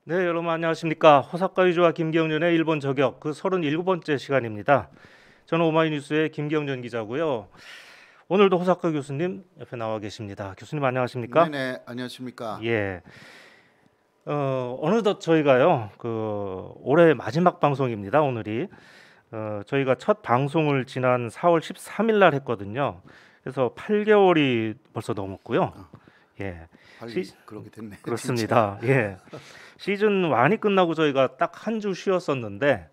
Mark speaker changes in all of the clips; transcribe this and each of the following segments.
Speaker 1: 네, 여러분 안녕하십니까? 호사카 유주와 김경련의 일본 저격 그 37번째 시간입니다. 저는 오마이뉴스의 김경련 기자고요. 오늘도 호사카 교수님 옆에 나와 계십니다. 교수님 안녕하십니까?
Speaker 2: 네네, 안녕하십니까.
Speaker 1: 예. 어느덧 저희가요. 올해 마지막 방송입니다. 오늘이. 저희가 첫 방송을 지난 4월 13일 날 했거든요. 그래서 8개월이 벌써 넘었고요. 예.
Speaker 2: 빨리 그렇게 됐네.
Speaker 1: 그렇습니다. 예. 시즌 1이 끝나고 저희가 딱 한 주 쉬었었는데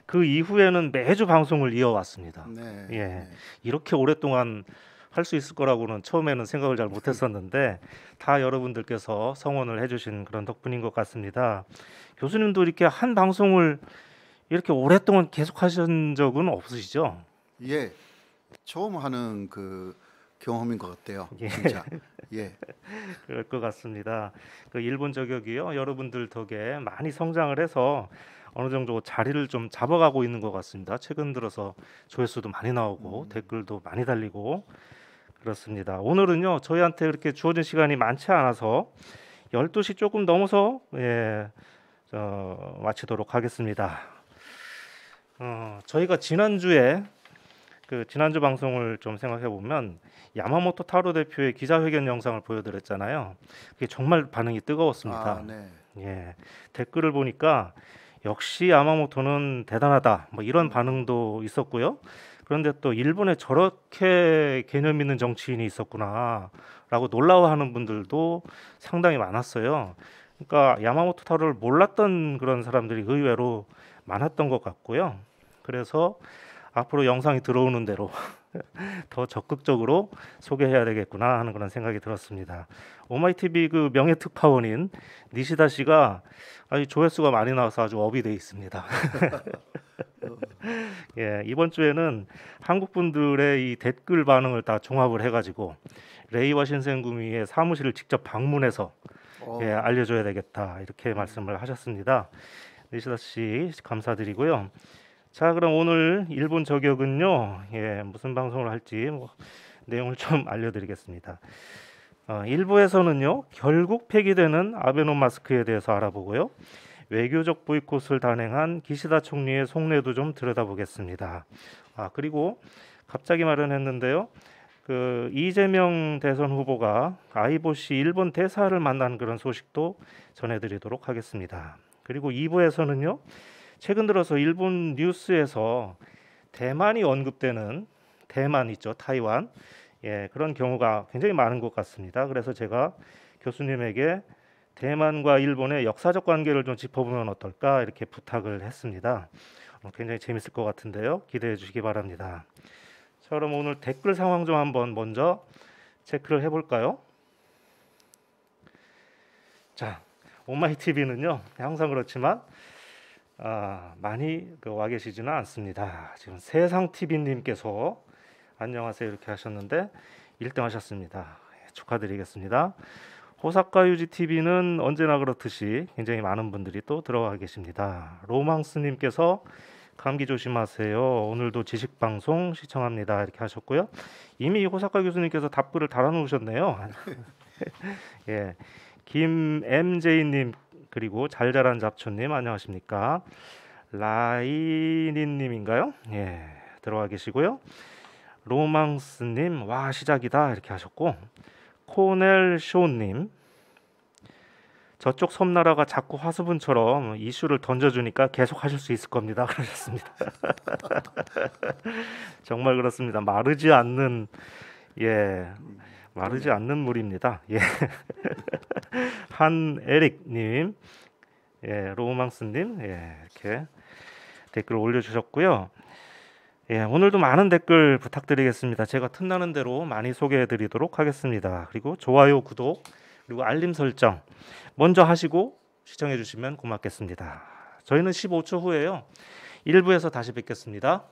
Speaker 1: 그 이후에는 매주 방송을 이어왔습니다.
Speaker 2: 진짜. 네,
Speaker 1: 예.
Speaker 2: 네.
Speaker 1: 이렇게 오랫동안 할 수 있을 거라고는 처음에는 생각을 잘 못했었는데 다 여러분들께서 성원을 해주신 그런 덕분인 것 같습니다. 교수님도 이렇게 한 방송을 이렇게 오랫동안 계속 하신 적은 없으시죠?
Speaker 2: 예, 처음 하는 그 경험인 것 같아요.
Speaker 1: 예.
Speaker 2: 진짜. 예,
Speaker 1: 그럴 것 같습니다. 그 일본 저격이요. 여러분들 덕에 많이 성장을 해서 어느 정도 자리를 좀 잡아가고 있는 것 같습니다. 최근 들어서 조회수도 많이 나오고 댓글도 많이 달리고 그렇습니다. 오늘은요. 저희한테 이렇게 주어진 시간이 많지 않아서 12시 조금 넘어서 마치도록 하겠습니다. 저희가 지난주 방송을 좀 생각해 보면 야마모토 타로 대표의 기자회견 영상을 보여드렸잖아요. 그게 정말 반응이 뜨거웠습니다.
Speaker 2: 아, 네.
Speaker 1: 예, 댓글을 보니까 역시 야마모토는 대단하다. 뭐 이런 반응도 있었고요. 그런데 또 일본에 저렇게 개념 있는 정치인이 있었구나라고 놀라워하는 분들도 상당히 많았어요. 그러니까 야마모토 타로를 몰랐던 그런 사람들이 의외로 많았던 것 같고요. 그래서 앞으로 영상이 들어오는 대로 더 적극적으로 소개해야 되겠구나 하는 그런 생각이 들었습니다. 오마이TV 그 명예 특파원인 니시다 씨가 조회수가 많이 나와서 아주 업이 돼 있습니다. 예, 이번 주에는 한국 분들의 이 댓글 반응을 다 종합을 해가지고 레이와 신센구미의 사무실을 직접 방문해서 알려줘야 되겠다 이렇게 말씀을 하셨습니다. 니시다 씨 감사드리고요. 자, 그럼 오늘 일본 저격은요. 무슨 방송을 할지 내용을 좀 알려드리겠습니다. 1부에서는요. 결국 폐기되는 아베노마스크에 대해서 알아보고요. 외교적 보이콧을 단행한 기시다 총리의 속내도 좀 들여다보겠습니다. 그리고 갑자기 마련했는데요. 이재명 대선 후보가 아이보시 일본 대사를 만난 그런 소식도 전해드리도록 하겠습니다. 그리고 2부에서는요. 최근 들어서 일본 뉴스에서 대만이 언급되는 대만 있죠, 타이완. 그런 경우가 굉장히 많은 것 같습니다. 그래서 제가 교수님에게 대만과 일본의 역사적 관계를 좀 짚어보면 어떨까 이렇게 부탁을 했습니다. 굉장히 재밌을 것 같은데요. 기대해 주시기 바랍니다. 자, 그럼 오늘 댓글 상황 좀 한번 먼저 체크를 해볼까요? 자, 오마이TV는요. 항상 그렇지만 많이 와 계시지는 않습니다. 지금 세상TV님께서 안녕하세요 이렇게 하셨는데 1등 하셨습니다. 축하드리겠습니다. 호사카 유지TV는 언제나 그렇듯이 굉장히 많은 분들이 또 들어와 계십니다. 로망스님께서 감기 조심하세요. 오늘도 지식방송 시청합니다. 이렇게 하셨고요. 이미 호사카 교수님께서 답글을 달아놓으셨네요. 예, 김MJ님 그리고 잘자란 잡초님 안녕하십니까? 라이니님인가요? 예, 들어와 계시고요. 로망스님 와 시작이다 이렇게 하셨고 코넬 쇼님 저쪽 섬나라가 자꾸 화수분처럼 이슈를 던져주니까 계속 하실 수 있을 겁니다 그러셨습니다. 정말 그렇습니다. 마르지 않는 물입니다. 예. 한에릭님, 로망스님 이렇게 댓글 올려주셨고요. 오늘도 많은 댓글 부탁드리겠습니다. 제가 틈나는 대로 많이 소개해드리도록 하겠습니다. 그리고 좋아요, 구독, 그리고 알림 설정 먼저 하시고 시청해주시면 고맙겠습니다. 저희는 15초 후에요. 1부에서 다시 뵙겠습니다.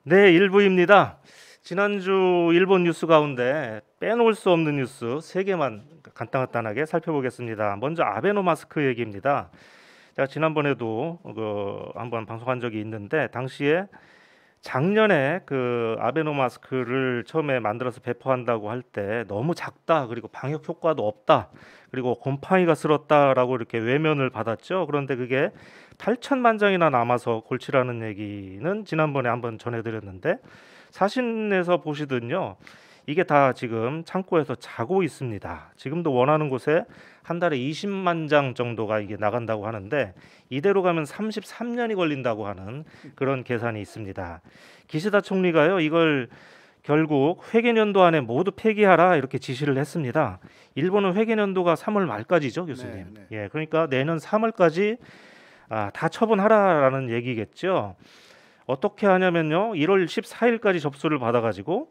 Speaker 1: 네, 1부입니다. 지난주 일본 뉴스 가운데 빼놓을 수 없는 뉴스 세 개만 간단하게 살펴보겠습니다. 먼저 아베노마스크 얘기입니다. 제가 지난번에도 한번 방송한 적이 있는데 당시에 작년에 그 아베노마스크를 처음에 만들어서 배포한다고 할 때 너무 작다, 그리고 방역 효과도 없다, 그리고 곰팡이가 슬었다라고 이렇게 외면을 받았죠. 그런데 그게 8천만 장이나 남아서 골치라는 얘기는 지난번에 한번 전해드렸는데, 사진에서 보시든요, 이게 다 지금 창고에서 자고 있습니다. 지금도 원하는 곳에 한 달에 20만 장 정도가 이게 나간다고 하는데, 이대로 가면 33년이 걸린다고 하는 그런 계산이 있습니다. 기시다 총리가요, 이걸 결국 회계년도 안에 모두 폐기하라 이렇게 지시를 했습니다. 일본은 회계년도가 3월 말까지죠, 교수님.
Speaker 2: 네.
Speaker 1: 예, 그러니까 내년 3월까지 다 처분하라라는 얘기겠죠. 어떻게 하냐면요, 1월 14일까지 접수를 받아가지고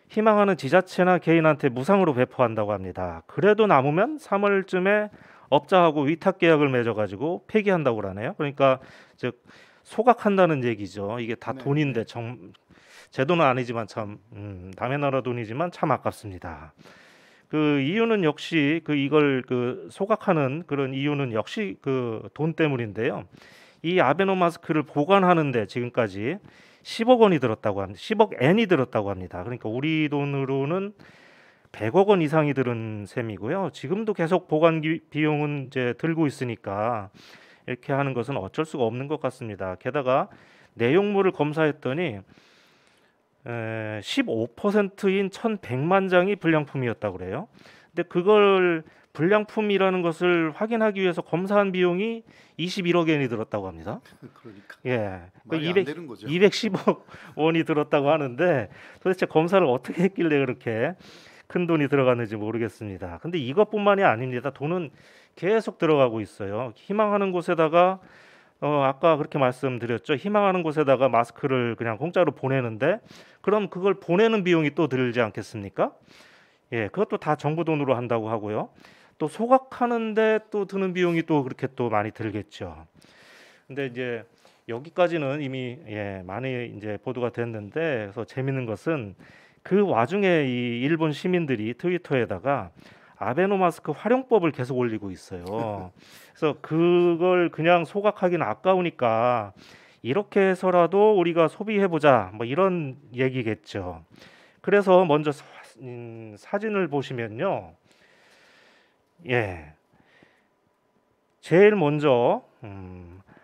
Speaker 1: 희망하는 지자체나 개인한테 무상으로 배포한다고 합니다. 그래도 남으면 3월쯤에 업자하고 위탁 계약을 맺어가지고 폐기한다고 그러네요. 그러니까 즉 소각한다는 얘기죠. 이게 다
Speaker 2: 네,
Speaker 1: 돈인데 제 돈은 아니지만 참 남의 나라 돈이지만 참 아깝습니다. 그 이유는 역시 이걸 소각하는 그런 이유는 역시 그 돈 때문인데요. 이 아베노마스크를 보관하는데 지금까지 10억 원이 들었다고 합니다. 10억 엔이 들었다고 합니다. 그러니까 우리 돈으로는 100억 원 이상이 들은 셈이고요. 지금도 계속 보관 비용은 이제 들고 있으니까 이렇게 하는 것은 어쩔 수가 없는 것 같습니다. 게다가 내용물을 검사했더니 15%인 1,100만 장이 불량품이었다고 그래요. 근데 그걸 불량품이라는 것을 확인하기 위해서 검사한 비용이 21억 엔이 들었다고 합니다.
Speaker 2: 그러니까
Speaker 1: 예,
Speaker 2: 말이 안 되는 거죠.
Speaker 1: 210억 원이 들었다고 하는데 도대체 검사를 어떻게 했길래 그렇게 큰 돈이 들어갔는지 모르겠습니다. 근데 이것뿐만이 아닙니다. 돈은 계속 들어가고 있어요. 희망하는 곳에다가 아까 그렇게 말씀드렸죠. 희망하는 곳에다가 마스크를 그냥 공짜로 보내는데 그럼 그걸 보내는 비용이 또 들지 않겠습니까? 예, 그것도 다 정부 돈으로 한다고 하고요. 또 소각하는데 또 드는 비용이 또 그렇게 또 많이 들겠죠. 근데 이제 여기까지는 이미 많이 이제 보도가 됐는데, 그래서 재밌는 것은 그 와중에 이 일본 시민들이 트위터에다가 아베노마스크 활용법을 계속 올리고 있어요. 그래서 그걸 그냥 소각하기는 아까우니까 이렇게 해서라도 우리가 소비해보자, 뭐 이런 얘기겠죠. 그래서 먼저 사진을 보시면요, 예, 제일 먼저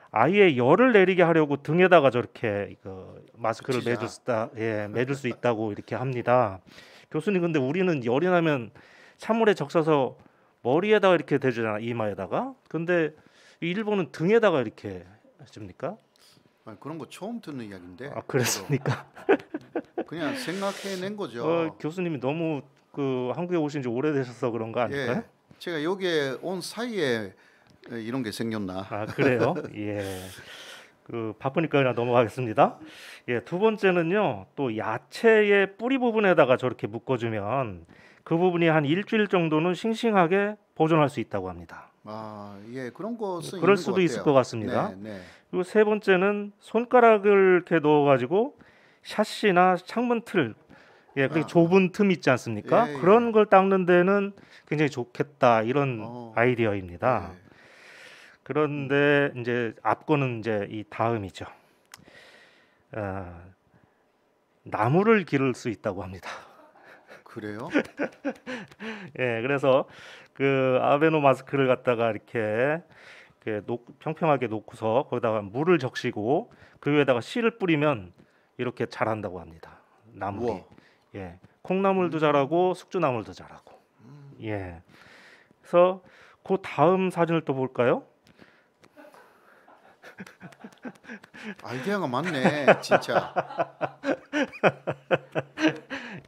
Speaker 1: 아예 열을 내리게 하려고 등에다가 저렇게 마스크를
Speaker 2: 붙이자.
Speaker 1: 매줄 수 있다고 이렇게 합니다. 교수님, 근데 우리는 열이 나면 찬물에 적셔서 머리에다가 이렇게 대잖아, 이마에다가. 근데 일본은 등에다가 이렇게 해줍니까?
Speaker 2: 그런 거 처음 듣는 이야기인데.
Speaker 1: 그랬습니까?
Speaker 2: 그냥 생각해낸 거죠.
Speaker 1: 교수님이 너무 한국에 오신 지 오래되셔서 그런 거 아닐까요?
Speaker 2: 예, 제가 여기에 온 사이에 이런 게 생겼나.
Speaker 1: 그래요? 예. 바쁘니까 그냥 넘어가겠습니다. 예, 두 번째는요, 또 야채의 뿌리 부분에다가 저렇게 묶어주면 그 부분이 한 일주일 정도는 싱싱하게 보존할 수 있다고 합니다.
Speaker 2: 예, 그런 것은
Speaker 1: 그럴
Speaker 2: 있는
Speaker 1: 수도
Speaker 2: 것
Speaker 1: 있을
Speaker 2: 같아요.
Speaker 1: 것 같습니다.
Speaker 2: 네.
Speaker 1: 그리고 세 번째는 손가락을 이렇게 넣어가지고 샤시나 창문 틀, 그렇게 좁은 틈 있지 않습니까?
Speaker 2: 예.
Speaker 1: 그런 걸 닦는 데는 굉장히 좋겠다, 이런
Speaker 2: 어,
Speaker 1: 아이디어입니다.
Speaker 2: 예.
Speaker 1: 그런데 이제 앞거는 이제 이 다음이죠. 나무를 기를 수 있다고 합니다.
Speaker 2: 그래요?
Speaker 1: 예, 그래서 그 아베노 마스크를 갖다가 이렇게 평평하게 놓고서 거기다가 물을 적시고 그 위에다가 씨를 뿌리면 이렇게 자란다고 합니다. 나물이.
Speaker 2: 우와.
Speaker 1: 예, 콩나물도 자라고 숙주나물도 자라고. 예. 그래서 그 다음 사진을 또 볼까요?
Speaker 2: 아이디어가 많네, 진짜.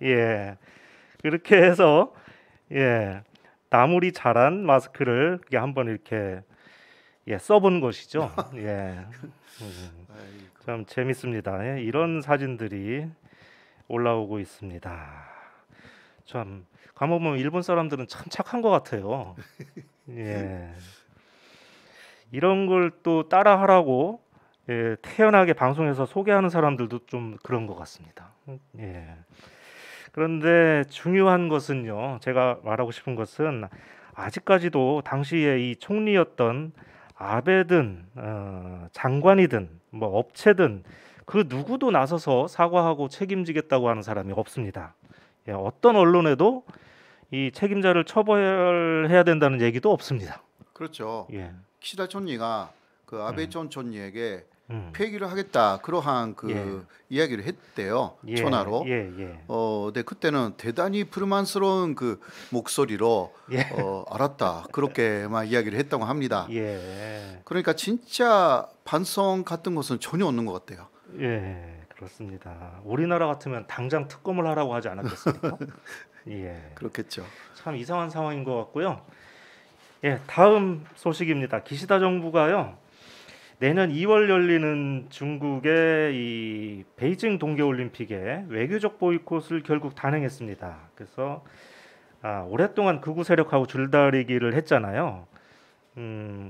Speaker 1: 예. 그렇게 해서 나물이 자란 마스크를 그게 한번 이렇게 써본 것이죠. 예.
Speaker 2: 아이고.
Speaker 1: 참 재밌습니다. 예, 이런 사진들이 올라오고 있습니다. 참 가만 보면 일본 사람들은 참 착한 것 같아요. 예. 이런 걸 또 따라하라고 예, 태연하게 방송에서 소개하는 사람들도 좀 그런 것 같습니다. 예. 그런데 중요한 것은요, 제가 말하고 싶은 것은 아직까지도 당시에 이 총리였던 아베든 장관이든 뭐 업체든 그 누구도 나서서 사과하고 책임지겠다고 하는 사람이 없습니다. 예, 어떤 언론에도 이 책임자를 처벌해야 된다는 얘기도 없습니다.
Speaker 2: 그렇죠.
Speaker 1: 예,
Speaker 2: 키시다 총리가 그 아베
Speaker 1: 음,
Speaker 2: 전 총리에게
Speaker 1: 음,
Speaker 2: 폐기를 하겠다 그러한
Speaker 1: 예,
Speaker 2: 그 이야기를 했대요.
Speaker 1: 예,
Speaker 2: 전화로.
Speaker 1: 예, 예,
Speaker 2: 근데 그때는 대단히 불만스러운 그 목소리로
Speaker 1: 예,
Speaker 2: 알았다 그렇게만 이야기를 했다고 합니다.
Speaker 1: 예,
Speaker 2: 그러니까 진짜 반성 같은 것은 전혀 없는 것 같아요.
Speaker 1: 예, 그렇습니다. 우리나라 같으면 당장 특검을 하라고 하지 않았겠습니까? 예,
Speaker 2: 그렇겠죠.
Speaker 1: 참 이상한 상황인 것 같고요. 예, 다음 소식입니다. 기시다 정부가요, 내년 2월 열리는 중국의 이 베이징 동계올림픽에 외교적 보이콧을 결국 단행했습니다. 그래서 오랫동안 극우 세력하고 줄다리기를 했잖아요.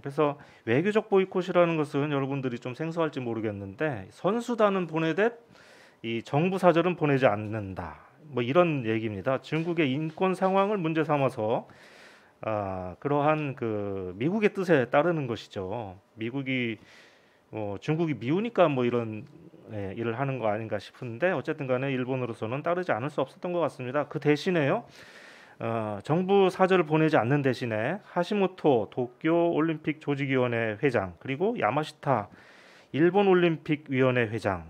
Speaker 1: 그래서 외교적 보이콧이라는 것은 여러분들이 좀 생소할지 모르겠는데 선수단은 보내되 이 정부 사절은 보내지 않는다. 뭐 이런 얘기입니다. 중국의 인권 상황을 문제 삼아서 그러한 그 미국의 뜻에 따르는 것이죠. 미국이 중국이 미우니까 뭐 이런 일을 하는 거 아닌가 싶은데 어쨌든 간에 일본으로서는 따르지 않을 수 없었던 것 같습니다. 그 대신에요. 정부 사절을 보내지 않는 대신에 하시모토 도쿄 올림픽 조직위원회 회장 그리고 야마시타 일본 올림픽 위원회 회장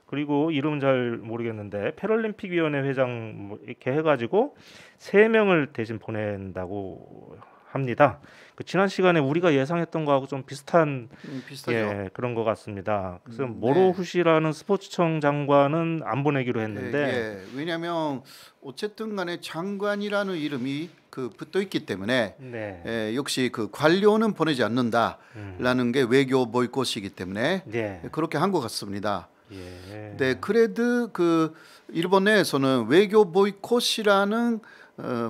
Speaker 1: 그리고 이름은 잘 모르겠는데 패럴림픽 위원회 회장 뭐 이렇게 해가지고 세 명을 대신 보낸다고 합니다. 그 지난 시간에 우리가 예상했던 거하고 좀 비슷한
Speaker 2: 비슷하죠.
Speaker 1: 예, 그런 것 같습니다. 그래서
Speaker 2: 네.
Speaker 1: 모로후시라는 스포츠청 장관은 안 보내기로
Speaker 2: 예,
Speaker 1: 했는데
Speaker 2: 예. 왜냐하면 어쨌든 간에 장관이라는 이름이 그 붙어 있기 때문에
Speaker 1: 네,
Speaker 2: 역시 그 관료는 보내지
Speaker 1: 음,
Speaker 2: 않는다라는 게 외교 보이콧이기 때문에
Speaker 1: 네,
Speaker 2: 그렇게 한 것 같습니다.
Speaker 1: 예,
Speaker 2: 네, 그래도 그 일본 내에서는 외교 보이콧이라는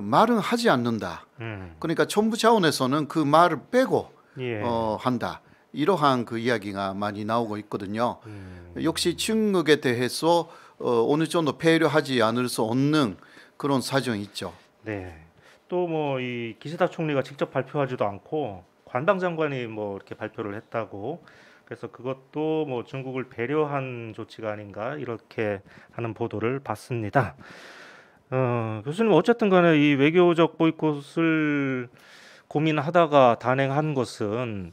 Speaker 2: 말은 하지 않는다. 그러니까 정부 차원에서는 그 말을 빼고
Speaker 1: 예,
Speaker 2: 한다. 이러한 그 이야기가 많이 나오고 있거든요.
Speaker 1: 음,
Speaker 2: 역시 중국에 대해서 어느 정도 배려하지 않을 수 없는 그런 사정이 있죠.
Speaker 1: 네. 또 뭐 이 기시다 총리가 직접 발표하지도 않고 관방 장관이 뭐 이렇게 발표를 했다고 그래서 그것도 뭐 중국을 배려한 조치가 아닌가 이렇게 하는 보도를 봤습니다. 교수님 어쨌든 간에 이 외교적 보이콧을 고민하다가 단행한 것은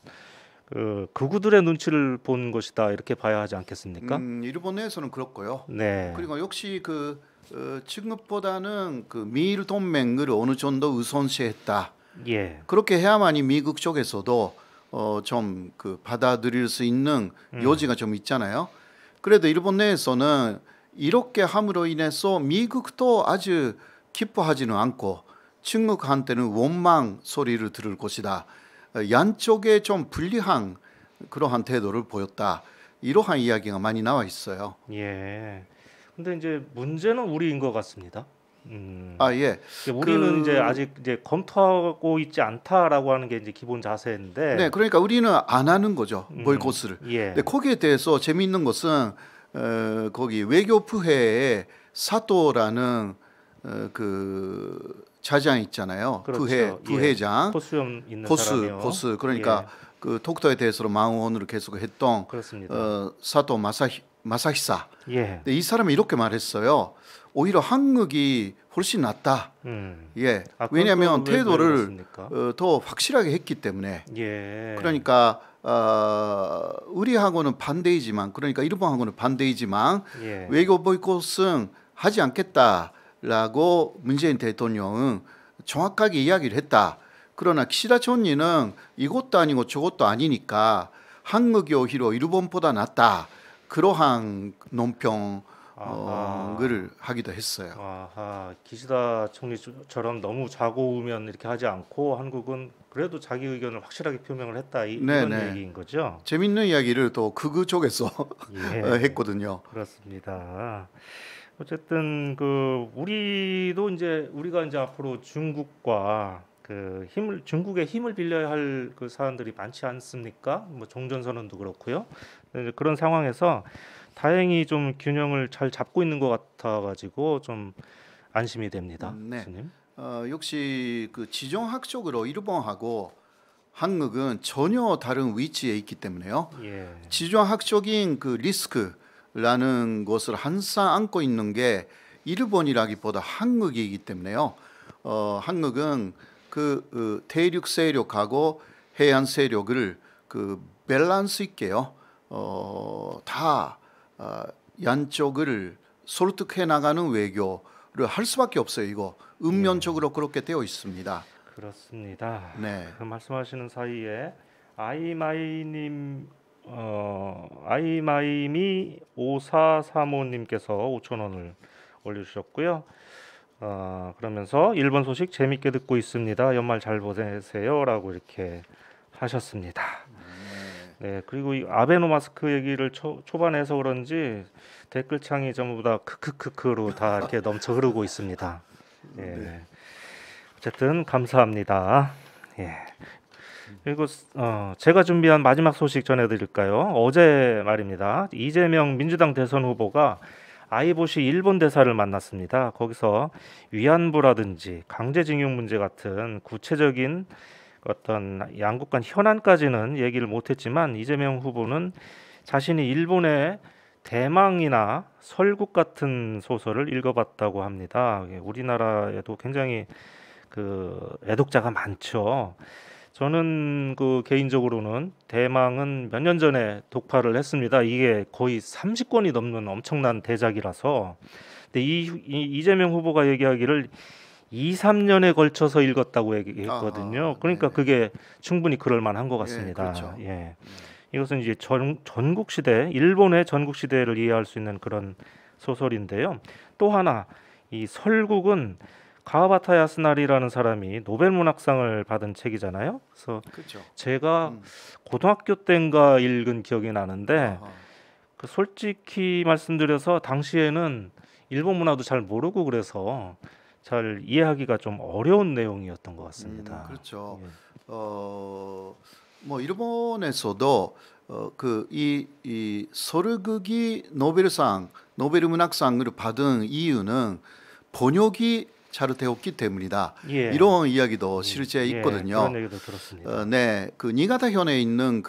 Speaker 1: 그 극우들의 눈치를 본 것이다 이렇게 봐야 하지 않겠습니까?
Speaker 2: 일본 내에서는 그렇고요.
Speaker 1: 네,
Speaker 2: 그리고 역시 그 중국보다는 그 미일 동맹을 어느 정도 우선시했다.
Speaker 1: 예,
Speaker 2: 그렇게 해야만이 미국 쪽에서도 좀 그 받아들일 수 있는 여지가 좀 있잖아요. 그래도 일본 내에서는 이렇게 함으로 인해서 미국도 아주 기뻐하지는 않고 중국한테는 원망 소리를 들을 것이다. 양쪽에 좀 불리한 그러한 태도를 보였다. 이러한 이야기가 많이 나와 있어요.
Speaker 1: 예. 근데 이제 문제는 우리인 것 같습니다.
Speaker 2: 아, 예.
Speaker 1: 이제 우리는 이제
Speaker 2: 그
Speaker 1: 아직 이제 검토하고 있지 않다라고 하는 게 이제 기본 자세인데,
Speaker 2: 네, 그러니까 우리는 안 하는 거죠.
Speaker 1: 음,
Speaker 2: 보이콧을.
Speaker 1: 예,
Speaker 2: 근데 거기에 대해서 재미있는 것은 거기 외교부회에 사토라는 그 차장 있잖아요.
Speaker 1: 그렇죠, 예,
Speaker 2: 부회장,
Speaker 1: 포수염 있는
Speaker 2: 보스,
Speaker 1: 사람이요.
Speaker 2: 보스. 그러니까
Speaker 1: 예,
Speaker 2: 그 독도에 대해서 망원으로 계속 했던
Speaker 1: 그렇습니다.
Speaker 2: 사토 마사히사.
Speaker 1: 예,
Speaker 2: 근데 이 사람이 이렇게 말했어요. 오히려 한국이 훨씬 낫다. 예.
Speaker 1: 그건
Speaker 2: 왜냐하면
Speaker 1: 또 왜
Speaker 2: 태도를
Speaker 1: 그렇습니까?
Speaker 2: 더 확실하게 했기 때문에.
Speaker 1: 예,
Speaker 2: 그러니까 우리하고는 반대이지만 그러니까 일본하고는 반대이지만
Speaker 1: 예,
Speaker 2: 외교 보이콧은 하지 않겠다라고 문재인 대통령은 정확하게 이야기를 했다. 그러나 기시다 총리는 이것도 아니고 저것도 아니니까 한국이 오히려 일본보다 낫다. 그러한 논평을
Speaker 1: 아하.
Speaker 2: 하기도 했어요.
Speaker 1: 아하, 기시다 총리처럼 너무 좌고우면 이렇게 하지 않고 한국은 그래도 자기 의견을 확실하게 표명을 했다 이런
Speaker 2: 네네.
Speaker 1: 얘기인 거죠.
Speaker 2: 재밌는 이야기를 또 극우 쪽에서
Speaker 1: 예,
Speaker 2: 했거든요.
Speaker 1: 그렇습니다. 어쨌든 그 우리도 이제 우리가 이제 앞으로 중국과 그 힘을 중국의 힘을 빌려야 할 그 사안들이 많지 않습니까? 뭐 종전선언도 그렇고요. 그런 상황에서 다행히 좀 균형을 잘 잡고 있는 것 같아가지고 좀 안심이 됩니다,
Speaker 2: 네.
Speaker 1: 교수님.
Speaker 2: 역시 그 지정학적으로 일본하고 한국은 전혀 다른 위치에 있기 때문에요.
Speaker 1: 예,
Speaker 2: 지정학적인 그 리스크라는 것을 항상 안고 있는 게 일본이라기보다 한국이기 때문에요. 한국은 대륙 세력하고 해안 세력을 그 밸런스 있게요. 다 양쪽을 설득해 나가는 외교를 할 수밖에 없어요. 이거 운면적으로 그렇게 되어 있습니다.
Speaker 1: 그렇습니다.
Speaker 2: 네.
Speaker 1: 그 말씀하시는 사이에 아이마이님 아이마이미 5435님께서 5천 원을 올려주셨고요. 그러면서 일본 소식 재밌게 듣고 있습니다. 연말 잘 보내세요라고 이렇게 하셨습니다. 네, 그리고 이 아베노마스크 얘기를 초반에 해서 그런지 댓글창이 전부 다 크크크크로 다 이렇게 넘쳐 흐르고 있습니다. 예. 어쨌든 감사합니다. 예. 그리고 제가 준비한 마지막 소식 전해드릴까요? 어제 말입니다. 이재명 민주당 대선 후보가 아이보시 일본 대사를 만났습니다. 거기서 위안부라든지 강제징용 문제 같은 구체적인 어떤 양국 간 현안까지는 얘기를 못했지만 이재명 후보는 자신이 일본의 대망이나 설국 같은 소설을 읽어봤다고 합니다. 우리나라에도 굉장히 그 애독자가 많죠. 저는 그 개인적으로는 대망은 몇 년 전에 독파를 했습니다. 이게 거의 30권이 넘는 엄청난 대작이라서. 근데 이재명 후보가 얘기하기를 2, 3년에 걸쳐서 읽었다고 얘기했거든요.
Speaker 2: 아하,
Speaker 1: 그러니까
Speaker 2: 네네.
Speaker 1: 그게 충분히 그럴 만한 것
Speaker 2: 예,
Speaker 1: 같습니다.
Speaker 2: 그렇죠.
Speaker 1: 예. 이것은 이제 전국 시대, 일본의 전국 시대를 이해할 수 있는 그런 소설인데요. 또 하나 이 설국은 가와바타 야스나리라는 사람이 노벨 문학상을 받은 책이잖아요. 그래서
Speaker 2: 그렇죠.
Speaker 1: 제가
Speaker 2: 음.
Speaker 1: 고등학교 때인가 읽은 기억이 나는데
Speaker 2: 아하.
Speaker 1: 그 솔직히 말씀드려서 당시에는 일본 문화도 잘 모르고 그래서 잘 이해하기가 좀 어려운 내용이었던 것 같습니다.
Speaker 2: 그렇죠.
Speaker 1: 예.
Speaker 2: 뭐 일본에서도 이 서르극이 노벨 문학상을 받은 이유는 번역이 잘 되었기 때문이다.
Speaker 1: 예.
Speaker 2: 이런 이야기도 실제
Speaker 1: 예,
Speaker 2: 있거든요.
Speaker 1: 그런 얘기도 들었습니다.
Speaker 2: 네, 그 니가타현에 있는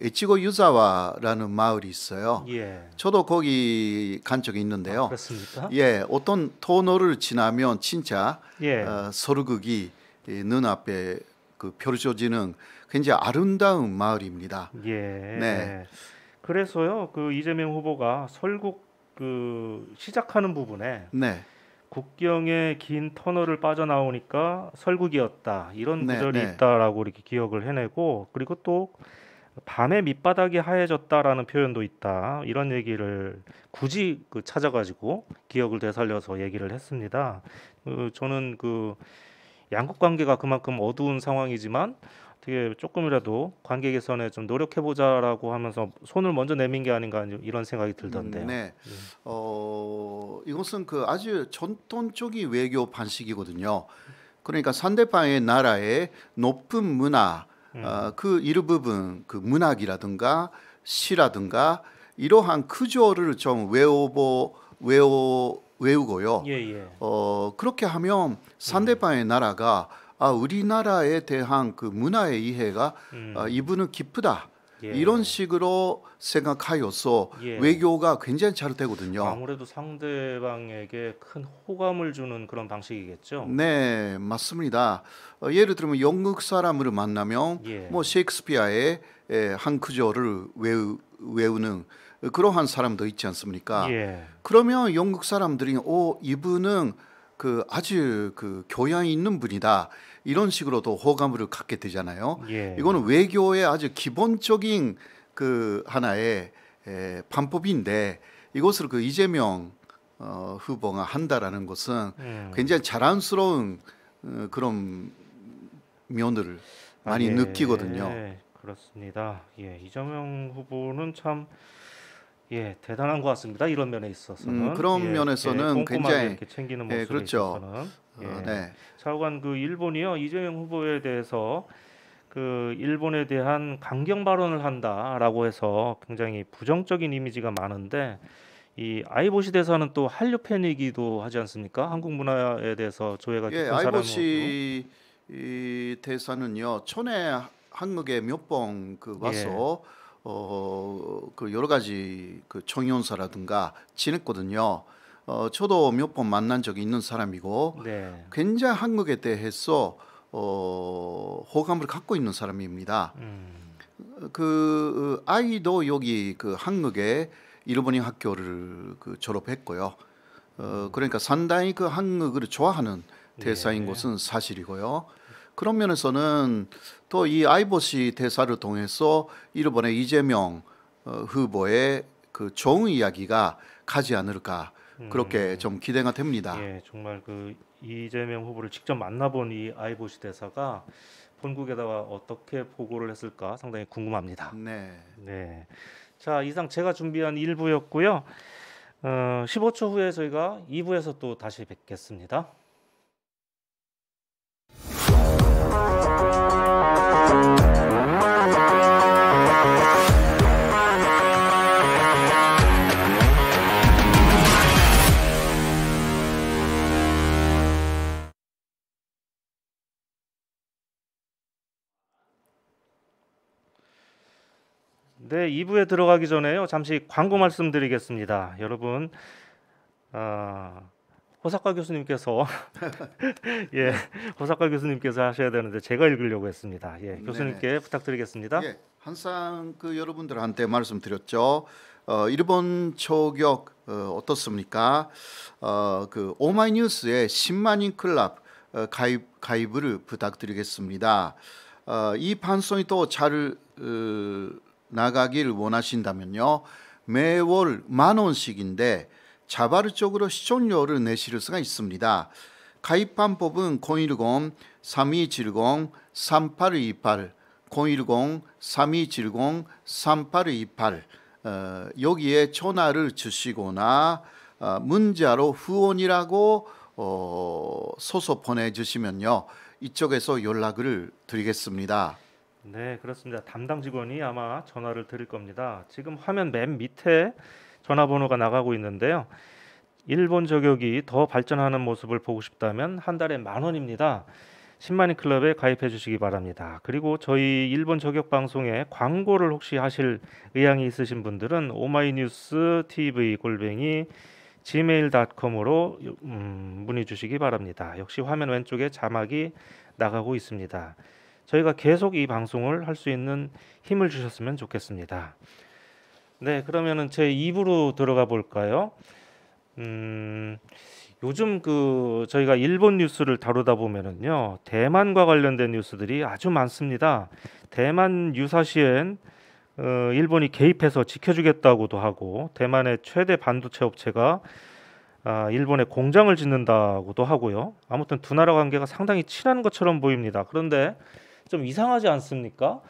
Speaker 2: 에치고 유자와라는 마을이 있어요.
Speaker 1: 예.
Speaker 2: 저도 거기 간 적이 있는데요.
Speaker 1: 그렇습니까?
Speaker 2: 예, 어떤 터널을 지나면 진짜
Speaker 1: 예.
Speaker 2: 서르극이 눈앞에 펼쳐지는 굉장히 아름다운 마을입니다.
Speaker 1: 예.
Speaker 2: 네.
Speaker 1: 그래서요, 그 이재명 후보가 설국 그 시작하는 부분에
Speaker 2: 네,
Speaker 1: 국경의 긴 터널을 빠져나오니까 설국이었다 이런
Speaker 2: 네,
Speaker 1: 구절이
Speaker 2: 네.
Speaker 1: 있다라고 이렇게 기억을 해내고 그리고 또 밤에 밑바닥이 하얘졌다라는 표현도 있다 이런 얘기를 굳이 그 찾아가지고 기억을 되살려서 얘기를 했습니다. 저는 그 양국 관계가 그만큼 어두운 상황이지만 어떻게 조금이라도 관계 개선에 좀 노력해 보자라고 하면서 손을 먼저 내민 게 아닌가 이런 생각이 들던데요.
Speaker 2: 네. 이것은 아주 전통적인 외교 방식이거든요. 그러니까 상대방의 나라의 높은 문화, 그 일부분, 그 문학이라든가 시라든가 이러한 구조를 좀 외우고요.
Speaker 1: 예, 예.
Speaker 2: 그렇게 하면 상대방의 나라가 우리나라에 대한 그 문화의 이해가 이분은 깊다.
Speaker 1: 예.
Speaker 2: 이런 식으로 생각하여서
Speaker 1: 예.
Speaker 2: 외교가 굉장히 잘 되거든요.
Speaker 1: 아무래도 상대방에게 큰 호감을 주는 그런 방식이겠죠.
Speaker 2: 네, 맞습니다. 예를 들면 영국 사람을 만나면
Speaker 1: 예.
Speaker 2: 뭐 셰익스피어의 한 구절을 외우는 그러한 사람도 있지 않습니까?
Speaker 1: 예.
Speaker 2: 그러면 영국 사람들이 이분은 아주 교양 있는 분이다. 이런 식으로도 호감을 갖게 되잖아요.
Speaker 1: 예.
Speaker 2: 이거는 외교의 아주 기본적인 하나의 방법인데 이것을 이재명 후보가 한다라는 것은 굉장히 자랑스러운 그런 면을 많이
Speaker 1: 예.
Speaker 2: 느끼거든요.
Speaker 1: 그렇습니다. 예. 이재명 후보는 참 예, 대단한 것 같습니다. 이런 면에 있어서는
Speaker 2: 그런
Speaker 1: 예,
Speaker 2: 면에서는
Speaker 1: 꼼꼼하게
Speaker 2: 굉장히
Speaker 1: 이렇게 챙기는
Speaker 2: 예,
Speaker 1: 모습에
Speaker 2: 그렇죠.
Speaker 1: 있어서는 예.
Speaker 2: 네.
Speaker 1: 차후간 그 일본이요 이재명 후보에 대해서 그 일본에 대한 강경 발언을 한다라고 해서 굉장히 부정적인 이미지가 많은데 이 아이보시 대사는 또 한류 팬이기도 하지 않습니까? 한국 문화에 대해서 조예가
Speaker 2: 예,
Speaker 1: 깊은 사람으로
Speaker 2: 아이보시 이 대사는요. 전에 한국에 몇 번 그
Speaker 1: 예,
Speaker 2: 와서 그 여러 가지 그 청연사라든가 지냈거든요. 저도 몇 번 만난 적이 있는 사람이고
Speaker 1: 네,
Speaker 2: 굉장히 한국에 대해서 호감을 갖고 있는 사람입니다. 그 아이도 여기 그 한국에 일본인 학교를 그 졸업했고요. 그러니까 상당히 그 한국을 좋아하는 대사인
Speaker 1: 예,
Speaker 2: 것은 사실이고요. 그런 면에서는 또 이 아이보시 대사를 통해서 일본의 이재명 후보의 그 좋은 이야기가 가지 않을까 그렇게 좀 기대가 됩니다.
Speaker 1: 예, 정말 그 이재명 후보를 직접 만나본 이 아이보시 대사가 본국에다가 어떻게 보고를 했을까 상당히 궁금합니다.
Speaker 2: 네.
Speaker 1: 네, 자 이상 제가 준비한 1부였고요. 15초 후에 저희가 2부에서 또 다시 뵙겠습니다. 네, 2부에 들어가기 전에요. 잠시 광고 말씀드리겠습니다. 여러분, 아, 호사카 교수님께서 예, 호사카 교수님께서 하셔야 되는데 제가 읽으려고 했습니다. 예,
Speaker 2: 네네.
Speaker 1: 교수님께 부탁드리겠습니다.
Speaker 2: 예, 항상 그 여러분들한테 말씀드렸죠. 일본 초격 어떻습니까? 그 오마이뉴스의 10만인 클럽 가입을 부탁드리겠습니다. 이 방송이 또 잘 나가길 원하신다면요. 매월 10,000원씩인데 자발적으로 시청료를 내실 수가 있습니다. 가입 방법은 010-3270-3828 010-3270-3828 여기에 전화를 주시거나 문자로 후원이라고 써서 보내주시면요. 이쪽에서 연락을 드리겠습니다.
Speaker 1: 네, 그렇습니다. 담당 직원이 아마 전화를 드릴 겁니다. 지금 화면 맨 밑에 전화번호가 나가고 있는데요. 일본 저격이 더 발전하는 모습을 보고 싶다면 한 달에 10,000원입니다. 10만인 클럽에 가입해 주시기 바랍니다. 그리고 저희 일본 저격 방송에 광고를 혹시 하실 의향이 있으신 분들은 오마이뉴스 TV 골뱅이 gmail.com으로 문의 주시기 바랍니다. 역시 화면 왼쪽에 자막이 나가고 있습니다. 저희가 계속 이 방송을 할 수 있는 힘을 주셨으면 좋겠습니다. 네, 그러면은 제 2부로 들어가 볼까요? 요즘 그 저희가 일본 뉴스를 다루다 보면은요, 대만과 관련된 뉴스들이 아주 많습니다. 대만 유사시엔 일본이 개입해서 지켜주겠다고도 하고, 대만의 최대 반도체 업체가 일본에 공장을 짓는다고도 하고요. 아무튼 두 나라 관계가 상당히 친한 것처럼 보입니다. 그런데 좀 이상하지 않습니까?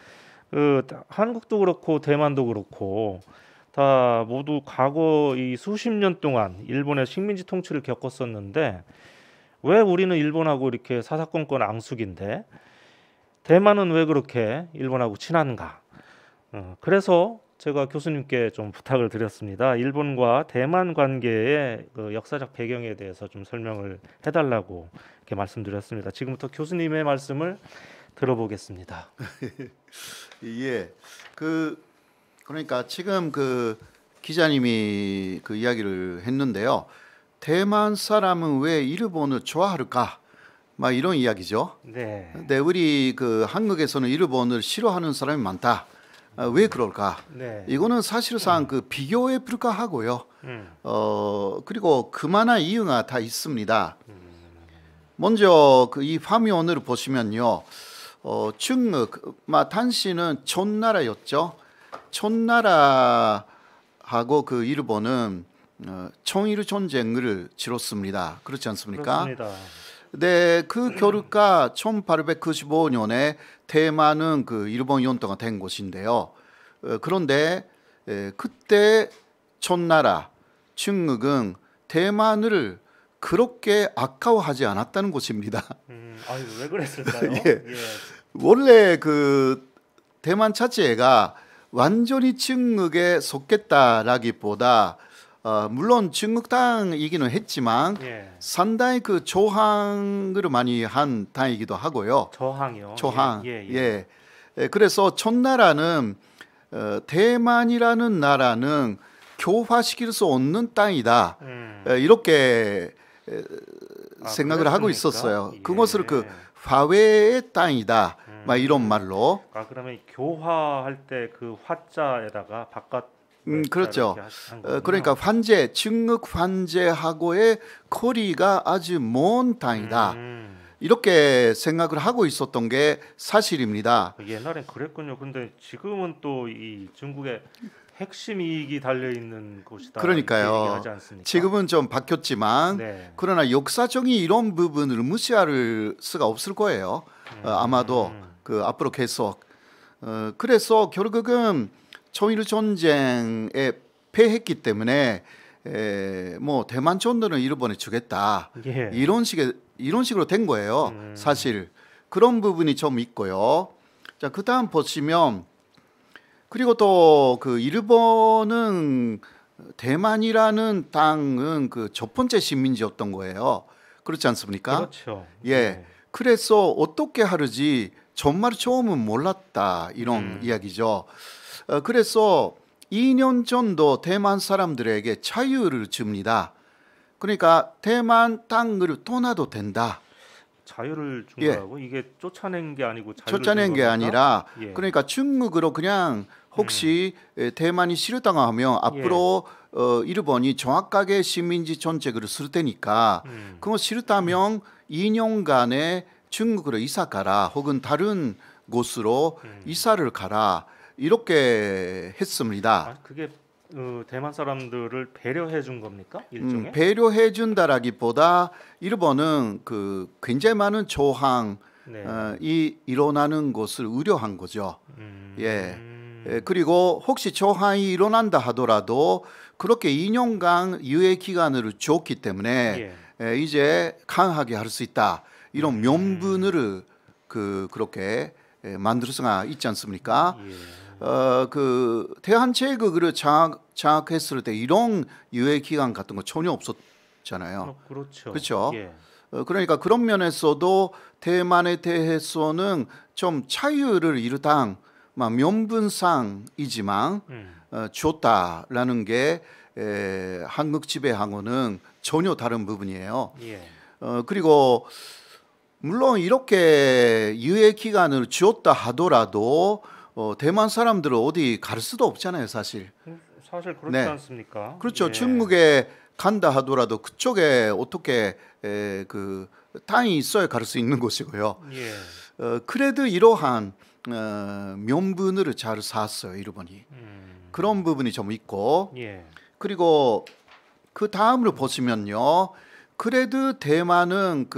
Speaker 1: 한국도 그렇고 대만도 그렇고 다 모두 과거 이 수십 년 동안 일본의 식민지 통치를 겪었었는데 왜 우리는 일본하고 이렇게 사사건건 앙숙인데 대만은 왜 그렇게 일본하고 친한가? 그래서 제가 교수님께 좀 부탁을 드렸습니다. 일본과 대만 관계의 그 역사적 배경에 대해서 좀 설명을 해달라고 이렇게 말씀드렸습니다. 지금부터 교수님의 말씀을 들어보겠습니다.
Speaker 2: 예, 그러니까 지금 그 기자님이 그 이야기를 했는데요. 대만 사람은 왜 일본을 좋아할까? 막 이런 이야기죠.
Speaker 1: 네,
Speaker 2: 근데 우리 그 한국에서는 일본을 싫어하는 사람이 많다. 왜 그럴까?
Speaker 1: 네,
Speaker 2: 이거는 사실상 그 비교에 불과하고요.
Speaker 1: 음,
Speaker 2: 그리고 그만한 이유가 다 있습니다. 먼저 그 이 화면을 보시면요. 중국, 당시는 촌나라였죠. 촌나라하고 그 일본은 청일 전쟁을 치렀습니다. 그렇지 않습니까?
Speaker 1: 그렇습니다.
Speaker 2: 네, 그 결과 1895년에 대만은 그 일본 연도가 된 곳인데요. 그런데 그때 촌나라 중국은 대만을 그렇게 아까워하지 않았다는 것입니다.
Speaker 1: 아유, 왜 그랬을까요?
Speaker 2: 예.
Speaker 1: 예.
Speaker 2: 원래 그 대만 자체가 완전히 중국에 속겠다라기보다 물론 중국 땅이기는 했지만
Speaker 1: 예.
Speaker 2: 상당히 그 조항을 많이 한 땅이기도 하고요.
Speaker 1: 저항이요.
Speaker 2: 조항.
Speaker 1: 예.
Speaker 2: 예. 그래서 촌나라는 대만이라는 나라는 교화시킬 수 없는 땅이다. 이렇게 생각을 하고
Speaker 1: 그렇습니까?
Speaker 2: 있었어요.
Speaker 1: 예.
Speaker 2: 그것을 그 화훼의 땅이다. 막 이런 말로.
Speaker 1: 그러면 교화할 때 그 화자에다가 바깥
Speaker 2: 그렇죠.
Speaker 1: 한 거군요.
Speaker 2: 그러니까 환제, 중국 환제하고의 거리가 아주 먼 땅이다. 이렇게 생각을 하고 있었던 게 사실입니다.
Speaker 1: 옛날엔 그랬군요. 근데 지금은 또 이 중국의 핵심 이익이 달려 있는 곳이다.
Speaker 2: 그러니까요.
Speaker 1: 이렇게 얘기하지 않습니까?
Speaker 2: 지금은 좀 바뀌었지만
Speaker 1: 네.
Speaker 2: 그러나 역사적인 이런 부분을 무시할 수가 없을 거예요. 아마도 그 앞으로 계속. 그래서 결국은 청일 전쟁에 패했기 때문에 뭐 대만촌들은 일본에 주겠다.
Speaker 1: 예.
Speaker 2: 이런 식으로 된 거예요. 사실 그런 부분이 좀 있고요. 자, 그다음 보시면 그리고 또 그 일본은 대만이라는 땅은 그 첫 번째 식민지였던 거예요. 그렇지 않습니까?
Speaker 1: 그렇죠.
Speaker 2: 예. 그래서 어떻게 하는지 정말 처음은 몰랐다 이런 이야기죠. 그래서 2년 전도 대만 사람들에게 자유를 줍니다. 그러니까 대만 땅을 떠나도 된다.
Speaker 1: 자유를 준
Speaker 2: 예.
Speaker 1: 거라고? 이게 쫓아낸 게 아니고 자유를
Speaker 2: 쫓아낸
Speaker 1: 준
Speaker 2: 게
Speaker 1: 겁니까?
Speaker 2: 아니라
Speaker 1: 예.
Speaker 2: 그러니까 중국으로 그냥 혹시 대만이 싫다고 하면 앞으로 일본이 정확하게 식민지 정책을 쓸 테니까 그거 싫다면 2년간의 중국으로 이사 가라 혹은 다른 곳으로 이사를 가라 이렇게 했습니다.
Speaker 1: 그게 대만 사람들을 배려해 준 겁니까? 일종의?
Speaker 2: 배려해 준다라기보다 일본은 그 굉장히 많은 조항이
Speaker 1: 네.
Speaker 2: 일어나는 것을 우려한 거죠. 예. 그리고 혹시 조항이 일어난다 하더라도 그렇게 2년간 유예 기간을 줬기 때문에 이제 강하게 할 수 있다. 이런 명분을 그렇게 만들 수가 있지 않습니까? 그 대한제국을 장악했을 때 이런 유예 기간 같은 거 전혀 없었잖아요.
Speaker 1: 그렇죠.
Speaker 2: 그렇죠.
Speaker 1: 예.
Speaker 2: 그러니까 그런 면에서도 대만에 대해서는 좀 자유를 일단 명분상이지만 줬다라는 게 한국 지배하고는 전혀 다른 부분이에요.
Speaker 1: 예.
Speaker 2: 그리고 물론 이렇게 유예 기간을 주었다 하더라도 대만 사람들은 어디 갈 수도 없잖아요, 사실.
Speaker 1: 사실 그렇지
Speaker 2: 네.
Speaker 1: 않습니까?
Speaker 2: 그렇죠.
Speaker 1: 예.
Speaker 2: 중국에 간다 하더라도 그쪽에 어떻게 그 땅이 있어야 갈 수 있는 곳이고요.
Speaker 1: 예.
Speaker 2: 그래도 이러한 명분을 잘 쌓았어요, 일본이. 그런 부분이 좀 있고
Speaker 1: 예.
Speaker 2: 그리고 그 다음으로 보시면요. 그래도 대만은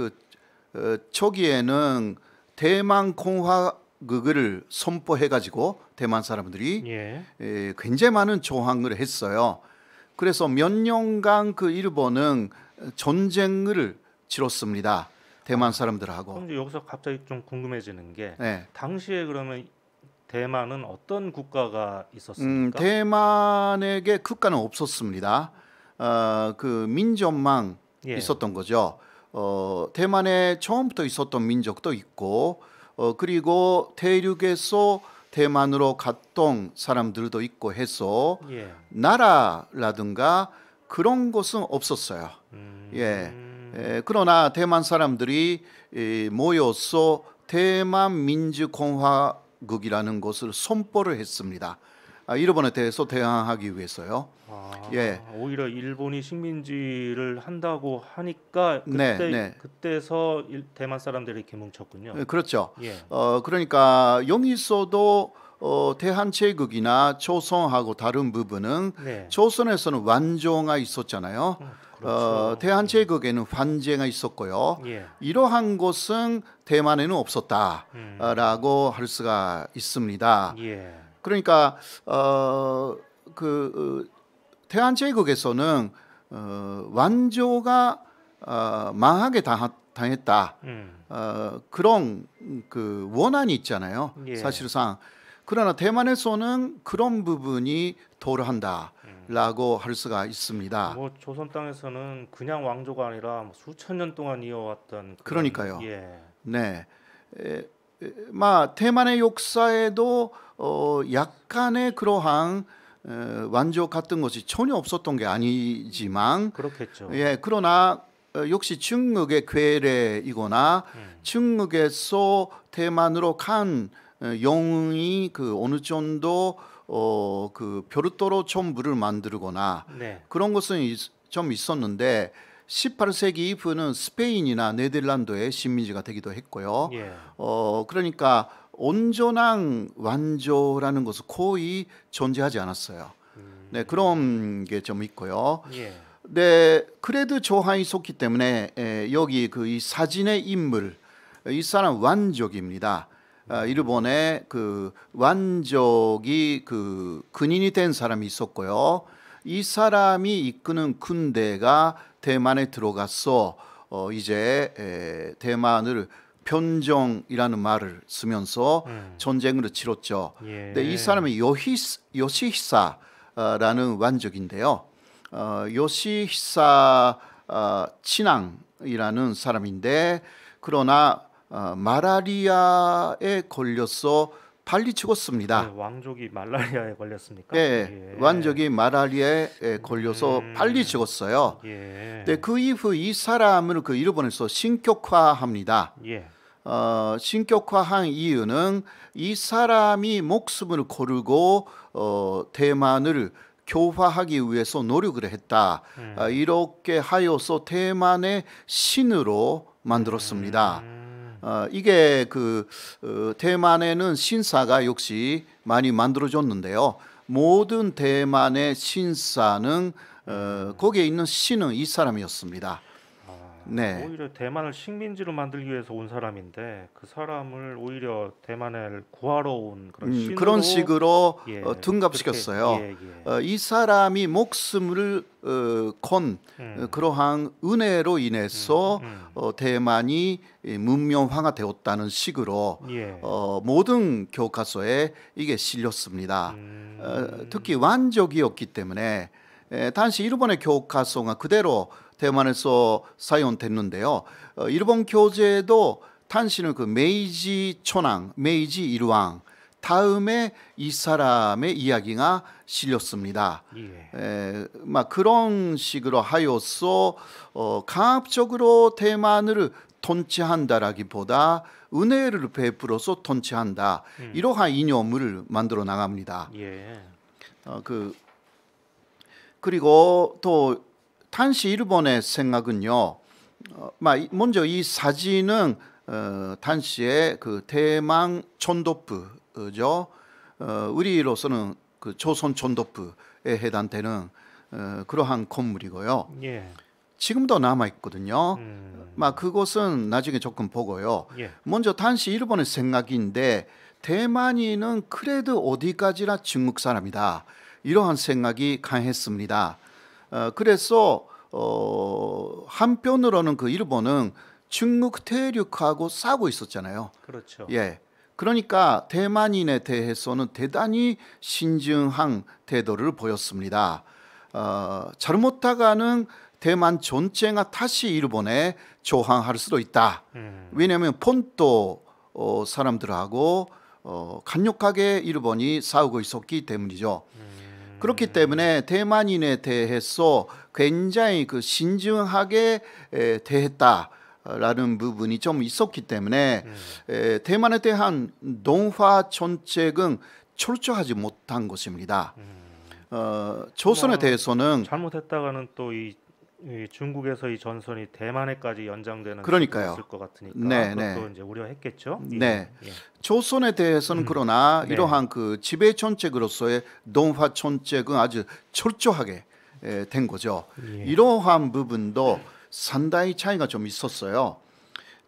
Speaker 2: 초기에는 대만 공화국을 선포해가지고 대만 사람들이
Speaker 1: 예.
Speaker 2: 굉장히 많은 조항을 했어요. 그래서 몇 년간 그 일본은 전쟁을 치렀습니다. 대만 사람들하고.
Speaker 1: 그럼 이제 여기서 갑자기 좀 궁금해지는 게
Speaker 2: 네.
Speaker 1: 당시에 그러면 대만은 어떤 국가가 있었습니까?
Speaker 2: 대만에게 국가는 없었습니다. 그 민족만
Speaker 1: 예.
Speaker 2: 있었던 거죠. 대만에 처음부터 있었던 민족도 있고, 그리고 대륙에서 대만으로 갔던 사람들도 있고 해서
Speaker 1: 예.
Speaker 2: 나라라든가 그런 것은 없었어요. 예. 그러나 대만 사람들이 모여서 대만 민주공화국이라는 것을 선포를 했습니다. 일본에 대해서 대항하기 위해서요. 예.
Speaker 1: 오히려 일본이 식민지를 한다고 하니까
Speaker 2: 네.
Speaker 1: 그때서 대만 사람들이 이렇게 뭉쳤군요.
Speaker 2: 그렇죠.
Speaker 1: 예.
Speaker 2: 그러니까 여기서도 대한제국이나 조선하고 다른 부분은
Speaker 1: 네.
Speaker 2: 조선에서는 완조가 있었잖아요.
Speaker 1: 그렇죠.
Speaker 2: 대한제국에는 환제가 있었고요.
Speaker 1: 예.
Speaker 2: 이러한 것은 대만에는 없었다라고 할 수가 있습니다.
Speaker 1: 예.
Speaker 2: 그러니까 대한 제국에서는 완조가 망하게 당했다. 그런 그 원한이 있잖아요.
Speaker 1: 예.
Speaker 2: 사실상. 그러나 대만에서는 그런 부분이 도래한다라고 할 수가 있습니다.
Speaker 1: 뭐 조선 땅에서는 그냥 왕조가 아니라 뭐 수천 년 동안 이어왔던
Speaker 2: 그러니까요.
Speaker 1: 예.
Speaker 2: 네. 대만의 역사에도 약간의 그러한 완조 같은 것이 전혀 없었던 게 아니지만,
Speaker 1: 그렇겠죠.
Speaker 2: 예, 그러나 역시 중국의 괴뢰이거나 중국에서 대만으로 간 영웅이 그 어느 정도 그 별도로 정부를 만들거나
Speaker 1: 네.
Speaker 2: 그런 것은 좀 있었는데 18세기 이후는 스페인이나 네덜란드의 식민지가 되기도 했고요.
Speaker 1: 예.
Speaker 2: 그러니까 온전한 완조라는 것은 거의 존재하지 않았어요. 네, 그런 게 좀 있고요.
Speaker 1: 예.
Speaker 2: 네, 그래도 조항이 있었기 때문에 여기 그 이 사진의 인물, 이 사람 완족입니다. 일본의 그 완족이 그 근인이 된 사람이 있었고요. 이 사람이 이끄는 군대가 대만에 들어가서 이제 대만을 변정이라는 말을 쓰면서 전쟁을 치렀죠.
Speaker 1: 예.
Speaker 2: 이 사람이 요시히사라는 완족인데요. 요시히사 친왕이라는 사람인데, 그러나 말라리아에 걸려서 빨리 죽었습니다.
Speaker 1: 네, 왕족이 말라리아에 걸렸습니까?
Speaker 2: 네,
Speaker 1: 예.
Speaker 2: 완족이 말라리아에 걸려서 빨리 죽었어요.
Speaker 1: 예.
Speaker 2: 네, 그 이후 이 사람을 그 일본에서 신격화합니다.
Speaker 1: 예.
Speaker 2: 신격화한 이유는 이 사람이 목숨을 걸고 대만을 교화하기 위해서 노력을 했다. 이렇게 하여서 대만의 신으로 만들었습니다. 이게 그 대만에는 신사가 역시 많이 만들어졌는데요. 모든 대만의 신사는 거기에 있는 신은 이 사람이었습니다. 네.
Speaker 1: 오히려 대만을 식민지로 만들기 위해서 온 사람인데 그 사람을 오히려 대만을 구하러 온 그런 신으로
Speaker 2: 그런 식으로
Speaker 1: 예,
Speaker 2: 등갑시켰어요.
Speaker 1: 그렇게, 예.
Speaker 2: 이 사람이 목숨을 건 그러한 은혜로 인해서 대만이 문명화가 되었다는 식으로
Speaker 1: 예.
Speaker 2: 모든 교과서에 이게 실렸습니다. 특히 완족이었기 때문에 당시 일본의 교과서가 그대로 대만에서 사용됐는데요. 일본 교재도 당시는 그 메이지 천황, 메이지 일왕 다음에 이 사람의 이야기가 실렸습니다.
Speaker 1: 예.
Speaker 2: 그런 식으로 하여서 강압적으로 대만을 통치한다라기보다 은혜를 베풀어서 통치한다. 이러한 이념을 만들어 나갑니다.
Speaker 1: 예.
Speaker 2: 그리고 또 당시 일본의 생각은요. 먼저 이 사진은 당시에 그 대만 총독부죠. 우리로서는 그 조선 총독부에 해당되는 그러한 건물이고요.
Speaker 1: 예.
Speaker 2: 지금도 남아 있거든요. 그것은 나중에 조금 보고요.
Speaker 1: 예.
Speaker 2: 먼저 당시 일본의 생각인데 대만인은 그래도 어디까지나 중국 사람이다. 이러한 생각이 강했습니다. 그래서 한편으로는 그 일본은 중국 대륙하고 싸우고 있었잖아요.
Speaker 1: 그렇죠.
Speaker 2: 예. 그러니까 대만인에 대해서는 대단히 신중한 태도를 보였습니다. 잘못하가는 대만 전체가 다시 일본에 조항할 수도 있다. 왜냐하면 폰토 사람들하고 강력하게 일본이 싸우고 있었기 때문이죠. 그렇기 때문에 대만인에 대해서 굉장히 그 신중하게 대했다라는 부분이 좀 있었기 때문에 대만에 대한 동화 정책은 철저하지 못한 것입니다. 조선에 대해서는
Speaker 1: 잘못했다가는 또 이 중국에서 이 전선이 대만에까지 연장되는
Speaker 2: 그러니까요.
Speaker 1: 있을 것 같으니까
Speaker 2: 네,
Speaker 1: 그것도
Speaker 2: 네.
Speaker 1: 이제 우려했겠죠.
Speaker 2: 네.
Speaker 1: 예.
Speaker 2: 조선에 대해서는 그러나
Speaker 1: 네.
Speaker 2: 이러한 그 지배 정책으로서의 동화 정책은 아주 철저하게 된 거죠.
Speaker 1: 예.
Speaker 2: 이러한 부분도 상당히 차이가 좀 있었어요.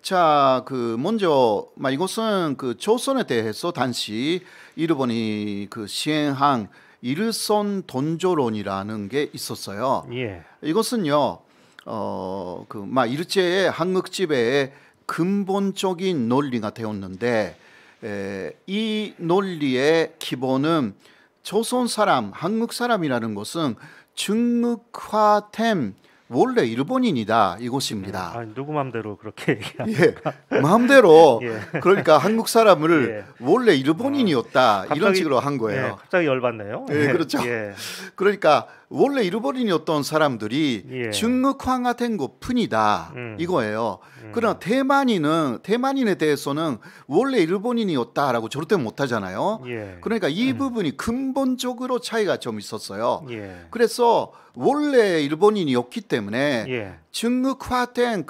Speaker 2: 자, 그 먼저 이것은 그 조선에 대해서 당시 일본이 그 시행한 일선 돈조론이라는 게 있었어요.
Speaker 1: 예.
Speaker 2: 이것은요, 일제의 한국 지배의 근본적인 논리가 되었는데, 이 논리의 기본은 조선 사람, 한국 사람이라는 것은 중국화된 원래 일본인이다 이것입니다.
Speaker 1: 누구 마음대로 그렇게 얘기하는
Speaker 2: 예, 마음대로
Speaker 1: 예.
Speaker 2: 그러니까 한국 사람을
Speaker 1: 예.
Speaker 2: 원래 일본인이었다 이런
Speaker 1: 갑자기-
Speaker 2: 식으로 한 거예요.
Speaker 1: 예, 갑자기 열받네요.
Speaker 2: 예, 그렇죠.
Speaker 1: 예.
Speaker 2: 그러니까 원래 일본인이었던 사람들이
Speaker 1: 예.
Speaker 2: 중국화된 것뿐이다 이거예요. 그러나 대만인에 대해서는 원래 일본인이었다라고 절대 못하잖아요.
Speaker 1: 예.
Speaker 2: 그러니까 이 부분이 근본적으로 차이가 좀 있었어요.
Speaker 1: 예.
Speaker 2: 그래서 원래 일본인이었기 때문에
Speaker 1: 예.
Speaker 2: 중국화된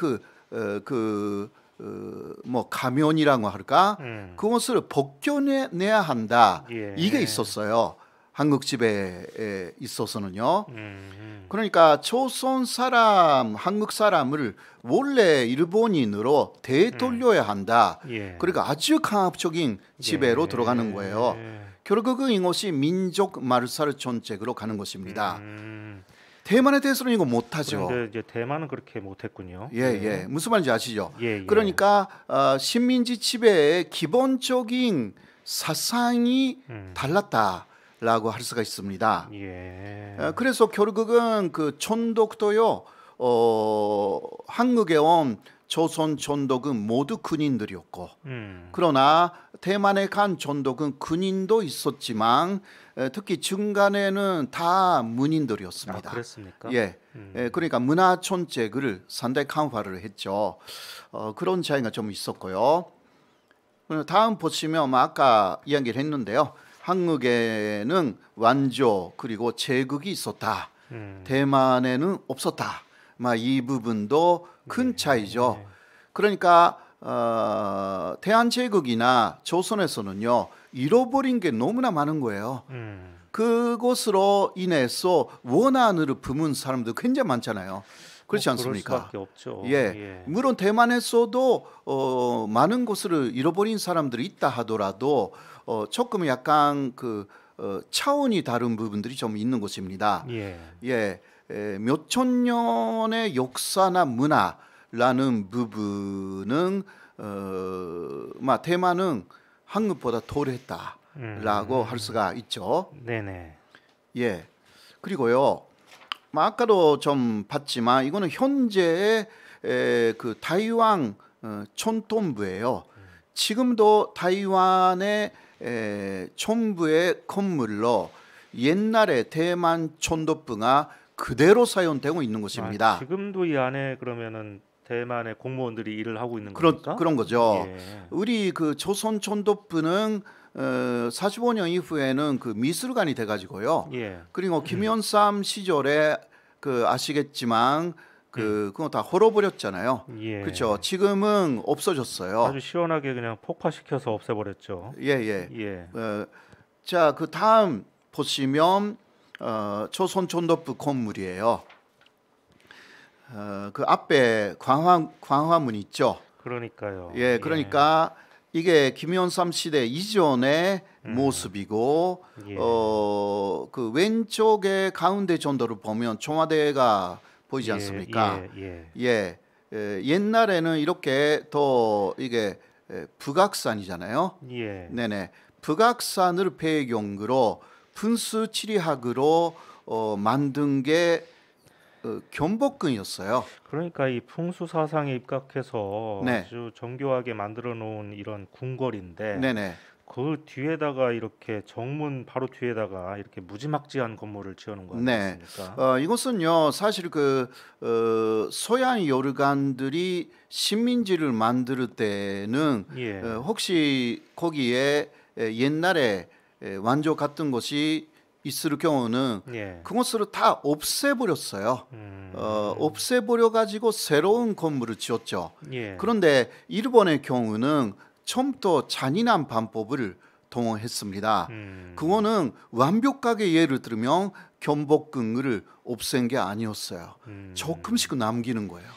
Speaker 2: 가면이라고 할까 그것을 벗겨내야 한다.
Speaker 1: 예.
Speaker 2: 이게 있었어요. 한국 지배에 있어서는요.
Speaker 1: 음.
Speaker 2: 그러니까 조선 사람, 한국 사람을 원래 일본인으로 되돌려야 한다.
Speaker 1: 예.
Speaker 2: 그러니까 아주 강압적인 지배로
Speaker 1: 예.
Speaker 2: 들어가는 거예요. 결국은 이것이 민족 말살 정책으로 가는 것입니다. 대만에 대해서는 이거 못하죠.
Speaker 1: 그런데 이제 대만은 그렇게 못했군요.
Speaker 2: 예. 무슨 말인지 아시죠?
Speaker 1: 예.
Speaker 2: 그러니까 식민지 지배의 기본적인 사상이 달랐다라고 할 수가 있습니다.
Speaker 1: 예.
Speaker 2: 그래서 결국은 그 촌독도요, 한국에 온 조선 촌독은 모두 군인들이었고, 그러나 대만에 간 촌독은 군인도 있었지만 특히 중간에는 다 문인들이었습니다.
Speaker 1: 그랬습니까?
Speaker 2: 예, 그러니까 문화 정책을 상당히 강화를 했죠. 그런 차이가 좀 있었고요. 다음 보시면 아까 이야기를 했는데요. 한국에는 완조 그리고 제국이 있었다. 대만에는 없었다. 이 부분도 큰 차이죠. 그러니까 대한제국이나 조선에서는요 잃어버린 게 너무나 많은 거예요. 그것으로 인해서 원한을 품은 사람도 굉장히 많잖아요. 그렇지 않습니까?
Speaker 1: 그럴 수밖에 없죠.
Speaker 2: 예. 물론 대만에서도 많은 것을 잃어버린 사람들이 있다 하더라도 조금 약간 차원이 다른 부분들이 좀 있는 것입니다.
Speaker 1: 예.
Speaker 2: 몇천 년의 역사나 문화라는 부분은 대만은 한국보다 덜했다라고 할 수가 있죠.
Speaker 1: 네네.
Speaker 2: 예. 그리고요. 아까도 좀 봤지만 이거는 현재의 그 타이완 촌동부예요. 지금도 타이완의 촌부의 건물로 옛날에 대만 촌동부가 그대로 사용되고 있는 것입니다.
Speaker 1: 지금도 이 안에 그러면은 대만의 공무원들이 일을 하고 있는 겁니까?
Speaker 2: 그런 거죠.
Speaker 1: 예.
Speaker 2: 우리 그 조선 촌동부는 45년 이후에는 그 미술관이 돼가지고요.
Speaker 1: 예.
Speaker 2: 그리고 김영삼 시절에 아시겠지만 그거 다 헐어버렸잖아요.
Speaker 1: 예.
Speaker 2: 그렇죠. 지금은 없어졌어요.
Speaker 1: 아주 시원하게 그냥 폭파시켜서 없애버렸죠.
Speaker 2: 예.
Speaker 1: 예.
Speaker 2: 자, 그 다음 보시면 조선 촌동부 건물이에요. 그 앞에 광화문 있죠.
Speaker 1: 그러니까요.
Speaker 2: 예, 그러니까 이게 김영삼 시대 이전의 모습이고
Speaker 1: 예.
Speaker 2: 그 왼쪽에 가운데 정도를 보면 청와대가 보이지 않습니까?
Speaker 1: 예.
Speaker 2: 옛날에는 이렇게 더 이게 북악산이잖아요.
Speaker 1: 예.
Speaker 2: 네네. 북악산을 배경으로 분수지리학으로 만든 게 경복궁이었어요.
Speaker 1: 그러니까 이 풍수 사상에 입각해서
Speaker 2: 네.
Speaker 1: 아주 정교하게 만들어 놓은 이런 궁궐인데
Speaker 2: 네네.
Speaker 1: 그 뒤에다가 이렇게 정문 바로 뒤에다가 이렇게 무지막지한 건물을 지어놓은 거
Speaker 2: 네.
Speaker 1: 아니겠습니까?
Speaker 2: 이것은요 사실 서양 여르간들이 식민지를 만들 때는
Speaker 1: 예.
Speaker 2: 혹시 거기에 옛날에 완조 같은 것이 있을 경우는
Speaker 1: 예.
Speaker 2: 그것을 다 없애버렸어요. 없애버려 가지고 새로운 건물을 지었죠.
Speaker 1: 예.
Speaker 2: 그런데 일본의 경우는 처음부터 잔인한 방법을 동원했습니다. 그거는 완벽하게 예를 들면 경복궁을 없앤 게 아니었어요. 조금씩 남기는 거예요.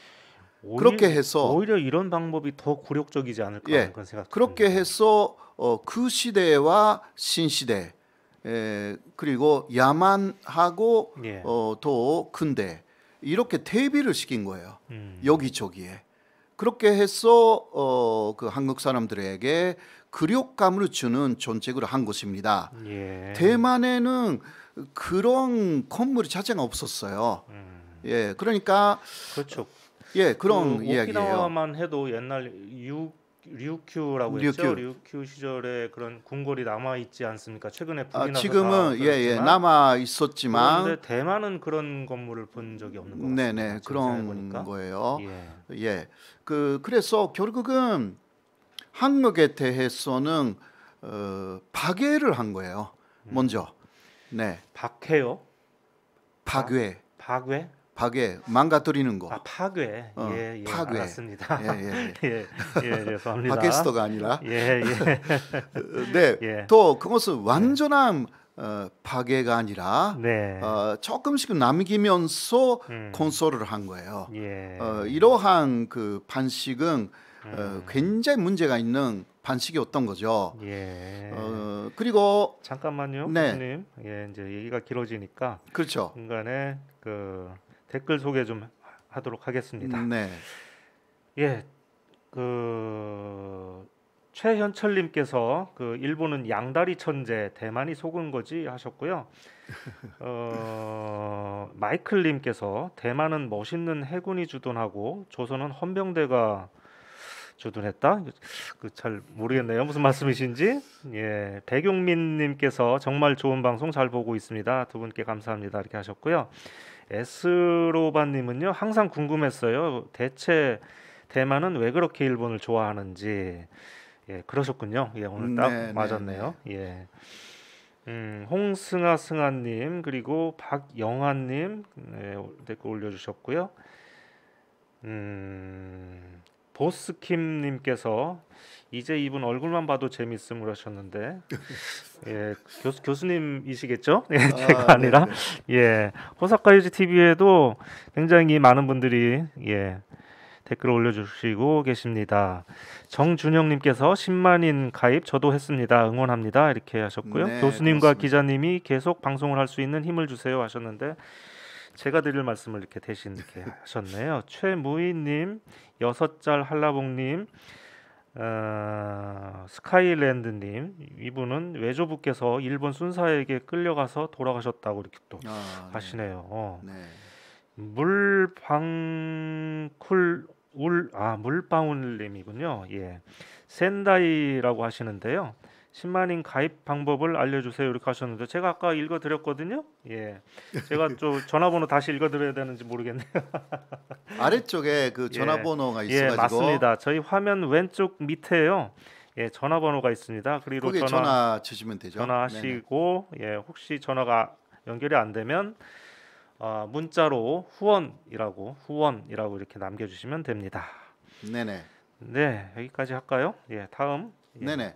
Speaker 2: 그렇게 해서
Speaker 1: 오히려 이런 방법이 더 굴욕적이지 않을까
Speaker 2: 예,
Speaker 1: 하는 그런 생각.
Speaker 2: 그렇게 해서 그 시대와 신시대 그리고 야만하고
Speaker 1: 예.
Speaker 2: 더 큰데 이렇게 대비를 시킨 거예요.
Speaker 1: 음.
Speaker 2: 여기저기에. 그렇게 해서 그 한국 사람들에게 굴욕감을 주는 정책을 한 것입니다.
Speaker 1: 예.
Speaker 2: 대만에는 그런 건물 자체가 없었어요. 예, 그러니까
Speaker 1: 그렇죠.
Speaker 2: 예 그런
Speaker 1: 그
Speaker 2: 이야기예요.
Speaker 1: 오키나와만 해도 옛날 류큐라고 했죠.
Speaker 2: 류큐.
Speaker 1: 류큐 시절에 그런 궁궐이 남아 있지 않습니까? 최근에 불이 나서 다
Speaker 2: 지금은 예
Speaker 1: 떨어졌지만
Speaker 2: 남아 있었지만
Speaker 1: 그런데 대만은 그런 건물을 본 적이 없는 것 같습니다.
Speaker 2: 네네
Speaker 1: 지금 생각해
Speaker 2: 그런
Speaker 1: 보니까.
Speaker 2: 거예요.
Speaker 1: 예.
Speaker 2: 예, 그래서 결국은 한국에 대해서는 파괴를 한 거예요. 먼저 네
Speaker 1: 박해요?
Speaker 2: 파괴
Speaker 1: 박괴?
Speaker 2: 망가뜨리는 거.
Speaker 1: 아, 파괴. 예, 예.
Speaker 2: 파괴.
Speaker 1: 알았습니다.
Speaker 2: 예.
Speaker 1: 예, 예, 죄송합니다.
Speaker 2: 팟캐스터가 아니라
Speaker 1: 예, 예.
Speaker 2: 네,
Speaker 1: 예.
Speaker 2: 또 그것은 완전한 파괴가 아니라
Speaker 1: 네.
Speaker 2: 조금씩 남기면서
Speaker 1: 음.
Speaker 2: 건설을 한 거예요.
Speaker 1: 예.
Speaker 2: 이러한 그 반식은 굉장히 문제가 있는 반식이었던 거죠.
Speaker 1: 예.
Speaker 2: 그리고
Speaker 1: 잠깐만요,
Speaker 2: 네.
Speaker 1: 교수님. 예, 이제 얘기가 길어지니까
Speaker 2: 그렇죠.
Speaker 1: 중간에 그 댓글 소개 좀 하도록 하겠습니다.
Speaker 2: 네,
Speaker 1: 예, 그 최현철님께서 그 일본은 양다리 천재, 대만이 속은 거지 하셨고요. 마이클님께서 대만은 멋있는 해군이 주둔하고 조선은 헌병대가 주둔했다. 그 잘 모르겠네요. 무슨 말씀이신지. 예, 백용민님께서 정말 좋은 방송 잘 보고 있습니다. 두 분께 감사합니다. 이렇게 하셨고요. 에스로바님은요, 항상 궁금했어요. 대체 대만은 왜 그렇게 일본을 좋아하는지. 예, 그러셨군요. 예, 오늘 딱
Speaker 2: 네,
Speaker 1: 맞았네요. 예. 홍승아승아님 그리고 박영환님 네, 댓글 올려주셨고요. 보스킴님께서 이제 이분 얼굴만 봐도 재밌음을 하셨는데 예, 교수님이시겠죠? 예, 제가 아니라
Speaker 2: 네네.
Speaker 1: 예, 호사카 유지 TV에도 굉장히 많은 분들이 예, 댓글 올려주시고 계십니다. 정준영님께서 10만인 가입 저도 했습니다. 응원합니다. 이렇게 하셨고요.
Speaker 2: 네,
Speaker 1: 교수님과
Speaker 2: 고맙습니다.
Speaker 1: 기자님이 계속 방송을 할 수 있는 힘을 주세요 하셨는데 제가 드릴 말씀을 이렇게 대신 이렇게 하셨네요. 최무희님, 6짤 한라봉님, 스카이랜드님 이분은 외조부께서 일본 순사에게 끌려가서 돌아가셨다고 이렇게 또
Speaker 2: 네.
Speaker 1: 하시네요.
Speaker 2: 네.
Speaker 1: 물방울님이군요. 예, 센다이라고 하시는데요. 10만인 가입 방법을 알려주세요 이렇게 하셨는데 제가 아까 읽어드렸거든요. 예, 제가 좀 전화번호 다시 읽어드려야 되는지 모르겠네요.
Speaker 2: 아래쪽에 그
Speaker 1: 예,
Speaker 2: 전화번호가
Speaker 1: 예,
Speaker 2: 있어가지고
Speaker 1: 맞습니다. 저희 화면 왼쪽 밑에요. 예, 전화번호가 있습니다. 그리고
Speaker 2: 거기에 전화 주시면 되죠. 네네.
Speaker 1: 전화하시고 예, 혹시 전화가 연결이 안 되면 문자로 후원이라고 이렇게 남겨주시면 됩니다.
Speaker 2: 네네.
Speaker 1: 네, 여기까지 할까요? 예, 다음. 예.
Speaker 2: 네네.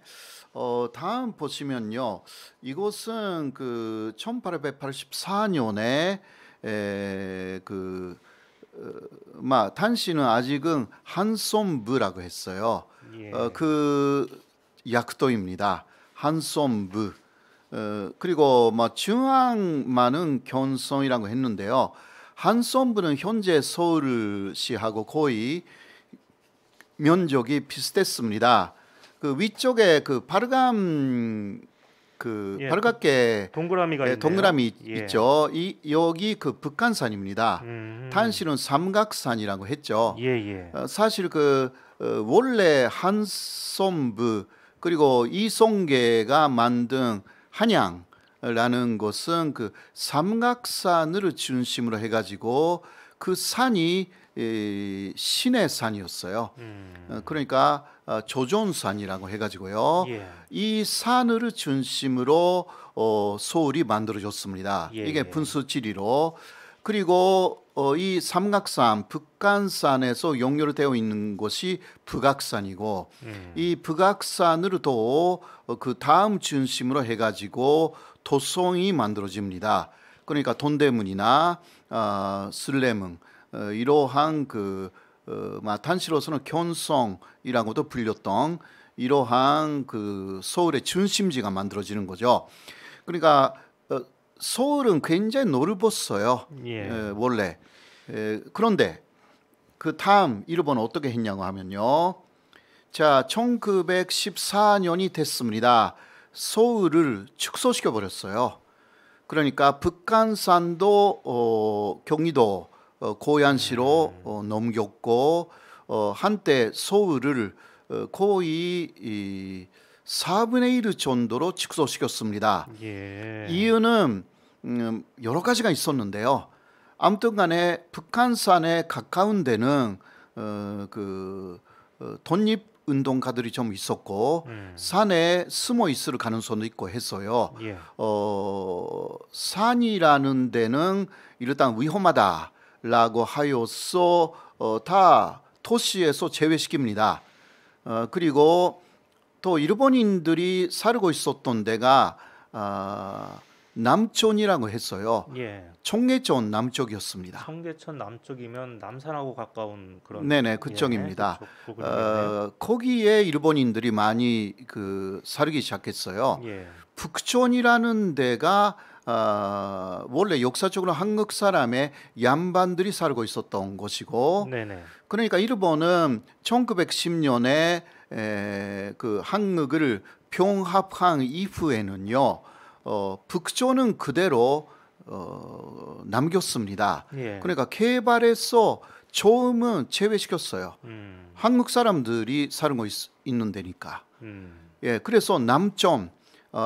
Speaker 2: 다음 보시면요. 이곳은 그 1884년에 당시는 아직은 한손부라고 했어요.
Speaker 1: 예.
Speaker 2: 그 약도입니다. 한손부. 그리고 중앙만은 견성이라고 했는데요. 한손부는 현재 서울시하고 거의 면적이 비슷했습니다. 그 위쪽에 그
Speaker 1: 예,
Speaker 2: 발각계
Speaker 1: 동그라미가 있네요.
Speaker 2: 동그라미
Speaker 1: 예.
Speaker 2: 있죠. 여기 그 북한산입니다. 당시는 삼각산이라고 했죠.
Speaker 1: 예.
Speaker 2: 사실 원래 한손부 그리고 이송계가 만든 한양라는 것은 그 삼각산을 중심으로 해가지고 그 산이 신의 산이었어요. 그러니까 조존산이라고 해가지고요.
Speaker 1: 예.
Speaker 2: 이 산을 중심으로 서울이 만들어졌습니다.
Speaker 1: 예,
Speaker 2: 이게
Speaker 1: 예.
Speaker 2: 분수지리로 그리고 이 삼각산 북한산에서 연결되어 있는 것이 북악산이고 이 북악산으로도 그 다음 중심으로 해가지고 도성이 만들어집니다. 그러니까 돈대문이나 슬레문 이러한 단시로서는 견성이라고도 불렸던 이러한 그 서울의 중심지가 만들어지는 거죠. 그러니까 서울은 굉장히 넓었어요.
Speaker 1: 예.
Speaker 2: 원래. 그런데 그 다음 일본은 어떻게 했냐고 하면요. 자, 1914년이 됐습니다. 서울을 축소시켜 버렸어요. 그러니까 북한산도 경기도 고양시로 넘겼고 한때 서울을 거의 4분의 1 정도로 축소시켰습니다.
Speaker 1: 예.
Speaker 2: 이유는 여러 가지가 있었는데요. 아무튼간에 북한산에 가까운 데는 독립 운동가들이 좀 있었고 산에 숨어 있을 가능성도 있고 해서요.
Speaker 1: 예.
Speaker 2: 산이라는 데는 일단 위험하다라고 하여서 다 도시에서 제외시킵니다. 그리고 또 일본인들이 살고 있었던 데가 남촌이라고 했어요.
Speaker 1: 예.
Speaker 2: 청계천 남쪽이었습니다.
Speaker 1: 청계천 남쪽이면 남산하고 가까운 그런
Speaker 2: 네네, 그쪽입니다.
Speaker 1: 그쪽 부근이겠네요.
Speaker 2: 거기에 일본인들이 많이 살기 시작했어요.
Speaker 1: 예.
Speaker 2: 북촌이라는 데가 원래 역사적으로 한국 사람의 양반들이 살고 있었던 곳이고,
Speaker 1: 네네.
Speaker 2: 그러니까 일본은 1910년에 그 한국을 병합한 이후에는요, 북촌은 그대로 남겼습니다.
Speaker 1: 예.
Speaker 2: 그러니까 개발해서 처음은 제외시켰어요. 한국 사람들이 살고 있는 데니까. 예, 그래서 남촌,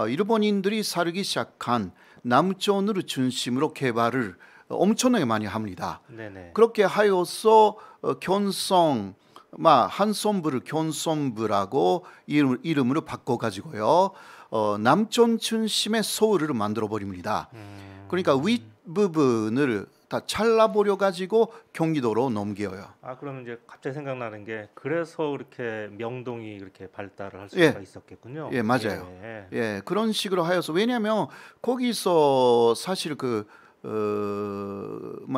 Speaker 2: 일본인들이 살기 시작한 남촌을 중심으로 개발을 엄청나게 많이 합니다.
Speaker 1: 네네.
Speaker 2: 그렇게 하여서 견성, 한성부를 견성부라고 이름으로 바꿔가지고요. 남촌 중심의 서울을 만들어 버립니다. 그러니까 윗부분을 다 잘라버려 가지고 경기도로 넘겨요.
Speaker 1: 아, 그러면 이제 갑자기 생각나는 게 그래서 그렇게 명동이 그렇게 발달을 할 수가
Speaker 2: 예.
Speaker 1: 있었겠군요.
Speaker 2: 예, 맞아요.
Speaker 1: 예.
Speaker 2: 예, 그런 식으로 하여서 왜냐하면 거기서 사실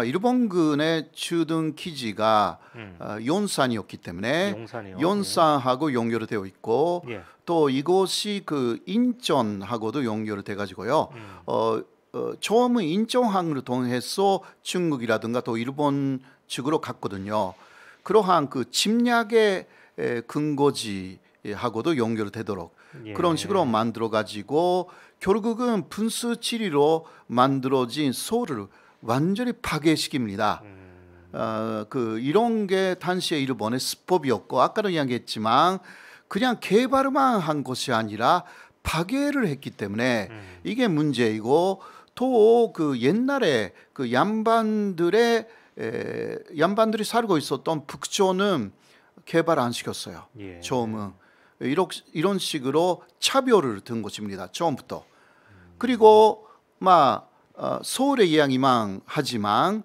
Speaker 2: 일본군의 주둔 기지가 용산이었기 때문에
Speaker 1: 용산이요.
Speaker 2: 용산하고 연결되어 있고
Speaker 1: 예.
Speaker 2: 또 이곳이 인천하고도 연결돼 가지고요. 처음은 인천항을 통해서 중국이라든가 또 일본 측으로 갔거든요. 그러한 침략의 근거지하고도 연결되도록
Speaker 1: 예.
Speaker 2: 그런 식으로 만들어 가지고 결국은 분수치리로 만들어진 서울을 완전히 파괴시킵니다. 이런 게 당시에 일본의 수법이었고 아까도 이야기했지만 그냥 개발만 한 것이 아니라 파괴를 했기 때문에 이게 문제이고 또 옛날에 양반들이 살고 있었던 북촌은 개발 안 시켰어요.
Speaker 1: 예.
Speaker 2: 처음은 이런 식으로 차별을 둔 것입니다. 처음부터. 그리고 서울의 이야기만 하지만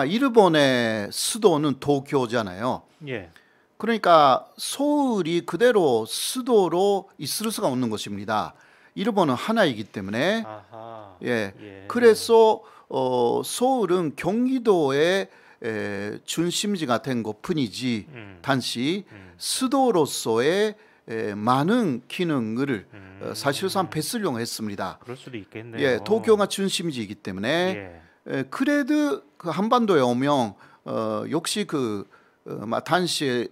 Speaker 2: 일본의 수도는 도쿄잖아요.
Speaker 1: 예.
Speaker 2: 그러니까 서울이 그대로 수도로 있을 수가 없는 것입니다. 일본은 하나이기 때문에.
Speaker 1: 아하.
Speaker 2: 예.
Speaker 1: 예.
Speaker 2: 그래서 서울은 경기도의 중심지가 된 것뿐이지 단지 수도로서의 많은 기능을 사실상 뺏으려고 했습니다.
Speaker 1: 그럴 수도 있겠네요.
Speaker 2: 예, 도쿄가 중심지이기 때문에 그래도 한반도에 오면 역시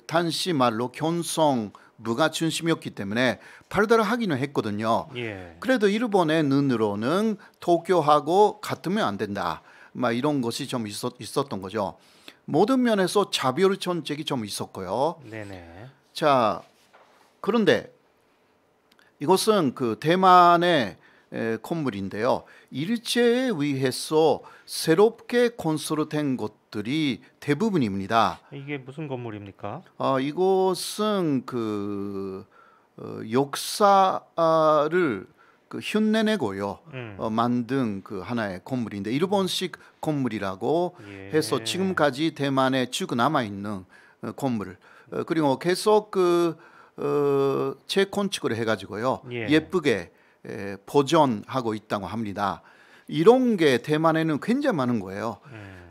Speaker 2: 단시 말로 견성부가 중심이었기 때문에 발달하기는 했거든요.
Speaker 1: 예.
Speaker 2: 그래도 일본의 눈으로는 도쿄하고 같으면 안 된다. 이런 것이 좀 있었던 거죠. 모든 면에서 차별 정책이 좀 있었고요.
Speaker 1: 네네.
Speaker 2: 자, 그런데 이것은 대만의 건물인데요. 일제에 의해서 새롭게 건설된 것들이 대부분입니다.
Speaker 1: 이게 무슨 건물입니까?
Speaker 2: 이곳은 역사를 흉내내고요. 만든 하나의 건물인데 일본식 건물이라고
Speaker 1: 예.
Speaker 2: 해서 지금까지 대만에 쭉 남아 있는 건물. 그리고 계속 재건축을 해가지고요.
Speaker 1: 예.
Speaker 2: 예쁘게 보존하고 있다고 합니다. 이런 게 대만에는 굉장히 많은 거예요.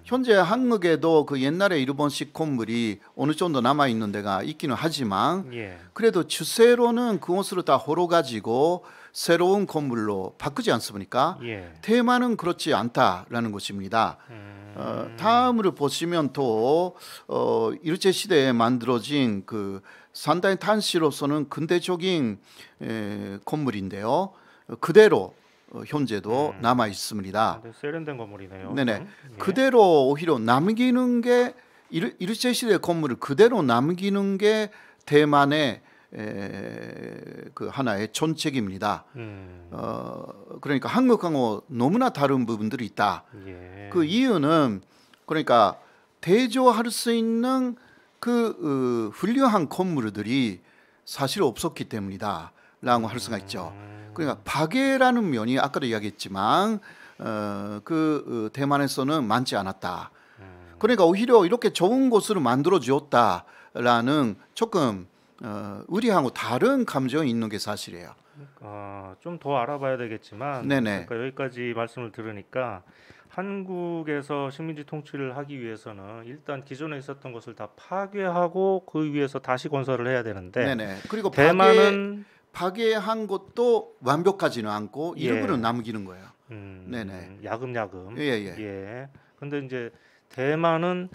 Speaker 2: 현재 한국에도 그 옛날에 일본식 건물이 어느 정도 남아 있는 데가 있기는 하지만
Speaker 1: 예.
Speaker 2: 그래도 추세로는 그것으로 다 헐어가지고 새로운 건물로 바꾸지 않습니까?
Speaker 1: 예.
Speaker 2: 대만은 그렇지 않다라는 것입니다. 다음으로 보시면 또 일제 시대에 만들어진 그 산다이 탄시로서는 근대적인 건물인데요. 그대로 현재도 남아 있습니다.
Speaker 1: 근데 세련된 건물이네요.
Speaker 2: 네네.
Speaker 1: 좀. 예.
Speaker 2: 그대로 오히려 남기는 게 일제 시대 건물을 그대로 남기는 게 대만의 그 하나의 정책입니다. 그러니까 한국하고 너무나 다른 부분들이 있다.
Speaker 1: 예.
Speaker 2: 그 이유는 그러니까 대조할 수 있는 그 훌륭한 건물들이 사실 없었기 때문이다라고 할 수가 있죠. 그러니까 파괴라는 면이 아까도 이야기했지만 대만에서는 많지 않았다. 그러니까 오히려 이렇게 좋은 곳으로 만들어 주었다라는 조금 우리하고 다른 감정이 있는 게 사실이에요.
Speaker 1: 좀 더 알아봐야 되겠지만,
Speaker 2: 네네.
Speaker 1: 그러니까 여기까지 말씀을 들으니까 한국에서 식민지 통치를 하기 위해서는 일단 기존에 있었던 것을 다 파괴하고 그 위에서 다시 건설을 해야 되는데,
Speaker 2: 네네. 그리고
Speaker 1: 대만은
Speaker 2: 파괴한 것도 완벽하지는 않고
Speaker 1: 예.
Speaker 2: 일부는 남기는 거예요. 네네.
Speaker 1: 야금야금.
Speaker 2: 예예.
Speaker 1: 예. 근데 이제 대만은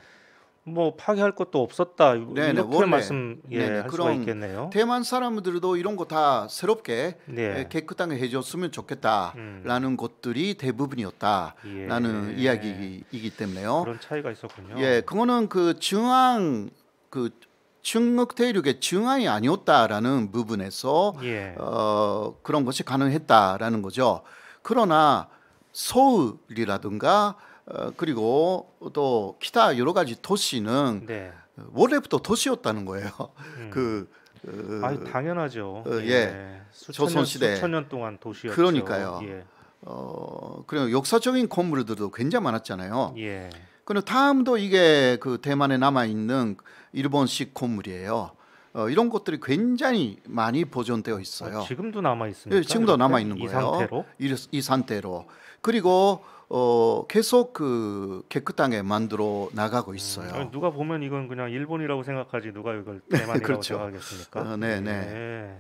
Speaker 1: 뭐 파괴할 것도 없었다.
Speaker 2: 네네,
Speaker 1: 이렇게
Speaker 2: 원래.
Speaker 1: 말씀
Speaker 2: 네네,
Speaker 1: 할 수가
Speaker 2: 그럼
Speaker 1: 있겠네요.
Speaker 2: 대만 사람들도 이런 거 다 새롭게
Speaker 1: 네.
Speaker 2: 깨끗하게 해줬으면 좋겠다라는 것들이 대부분이었다라는
Speaker 1: 예.
Speaker 2: 이야기이기 때문에요.
Speaker 1: 그런 차이가 있었군요.
Speaker 2: 예, 그거는 그 중국 대륙의 중앙이 아니었다라는 부분에서
Speaker 1: 예.
Speaker 2: 그런 것이 가능했다라는 거죠. 그러나 서울이라든가 그리고 또 기타 여러 가지 도시는
Speaker 1: 네.
Speaker 2: 원래부터 도시였다는 거예요.
Speaker 1: 아유, 당연하죠.
Speaker 2: 예. 조선시대.
Speaker 1: 수천 년 동안 도시였죠.
Speaker 2: 그러니까요.
Speaker 1: 예.
Speaker 2: 그리고 역사적인 건물들도 굉장히 많았잖아요.
Speaker 1: 예.
Speaker 2: 그리고 다음도 이게 그 대만에 남아 있는 일본식 건물이에요. 이런 것들이 굉장히 많이 보존되어 있어요.
Speaker 1: 지금도 남아 있습니까?
Speaker 2: 예, 지금도
Speaker 1: 이렇게?
Speaker 2: 남아 있는
Speaker 1: 이
Speaker 2: 거예요.
Speaker 1: 상태로?
Speaker 2: 이 상태로. 그리고 계속 그 깨끗하게 만들어 나가고 있어요.
Speaker 1: 아니, 누가 보면 이건 그냥 일본이라고 생각하지 누가 이걸 대만이라고
Speaker 2: 그렇죠.
Speaker 1: 생각하겠습니까?
Speaker 2: 네네.
Speaker 1: 예.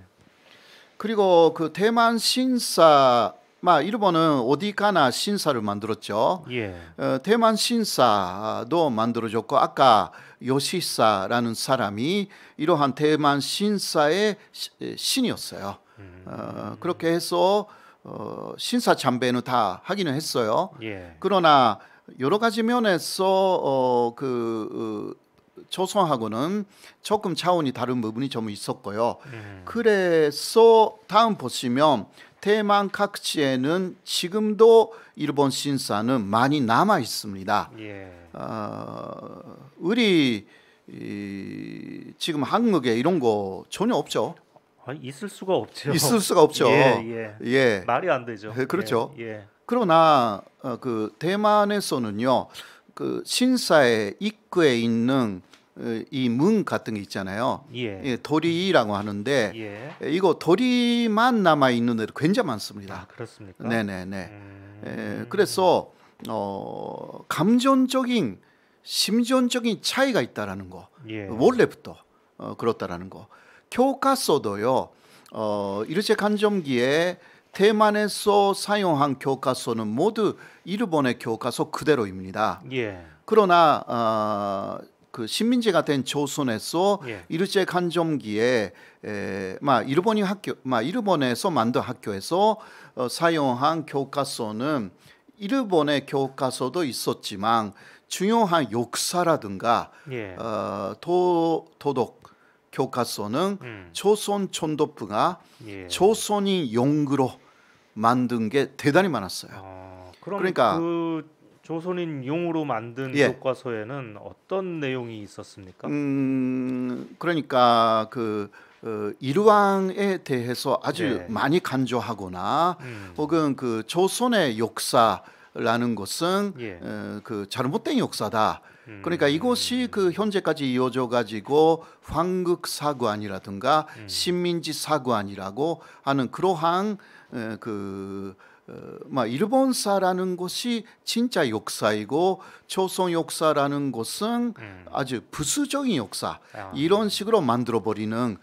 Speaker 2: 그리고 그 대만 신사, 일본은 어디 가나 신사를 만들었죠.
Speaker 1: 예.
Speaker 2: 대만 신사도 만들어졌고 아까 요시사라는 사람이 이러한 대만 신사의 신이었어요. 그렇게 해서 신사 참배는 다 하기는 했어요.
Speaker 1: 예.
Speaker 2: 그러나 여러 가지 면에서 조선하고는 조금 차원이 다른 부분이 좀 있었고요. 그래서 다음 보시면 대만 각지에는 지금도 일본 신사는 많이 남아 있습니다.
Speaker 1: 예.
Speaker 2: 우리 지금 한국에 이런 거 전혀 없죠.
Speaker 1: 있을 수가 없죠.
Speaker 2: 있을 수가 없죠.
Speaker 1: 예.
Speaker 2: 예.
Speaker 1: 말이 안 되죠.
Speaker 2: 그렇죠.
Speaker 1: 예.
Speaker 2: 그러나 그 대만에서는요, 그 신사의 입구에 있는 이 문 같은 게 있잖아요.
Speaker 1: 예.
Speaker 2: 예, 도리라고 하는데
Speaker 1: 예.
Speaker 2: 이거 도리만 남아 있는 데도 굉장히 많습니다.
Speaker 1: 그렇습니까?
Speaker 2: 네네네. 그래서 감정적인 심정적인 차이가 있다라는 거.
Speaker 1: 예.
Speaker 2: 원래부터 그렇다라는 거. 교과서도요. 일제 강점기에 대만에서 사용한 교과서는 모두 일본의 교과서 그대로입니다.
Speaker 1: 예.
Speaker 2: 그러나 그 식민지가 된 조선에서
Speaker 1: 예.
Speaker 2: 일제 강점기에 일본에서 만든 학교에서 사용한 교과서는 일본의 교과서도 있었지만 중요한 역사라든가
Speaker 1: 예.
Speaker 2: 도덕 교과서는 조선 총독부가
Speaker 1: 예.
Speaker 2: 조선인 용으로 만든 게 대단히 많았어요.
Speaker 1: 그럼
Speaker 2: 그러니까
Speaker 1: 그 조선인 용으로 만든
Speaker 2: 예.
Speaker 1: 교과서에는 어떤 내용이 있었습니까?
Speaker 2: 그러니까 그 일왕에 대해서 아주
Speaker 1: 네.
Speaker 2: 많이 강조하거나 혹은 그 조선의 역사라는 것은
Speaker 1: 예.
Speaker 2: 그 잘못된 역사다. 그러니까 이것이 그 현재까지 이어져 가지고 황국 사관이라든가 식민지 사관이라고 하는 그러한 그 일본사라는 것이 진짜 역사이고 조선 역사라는 것은 아주 부수적인 역사 이런 식으로 만들어 버리는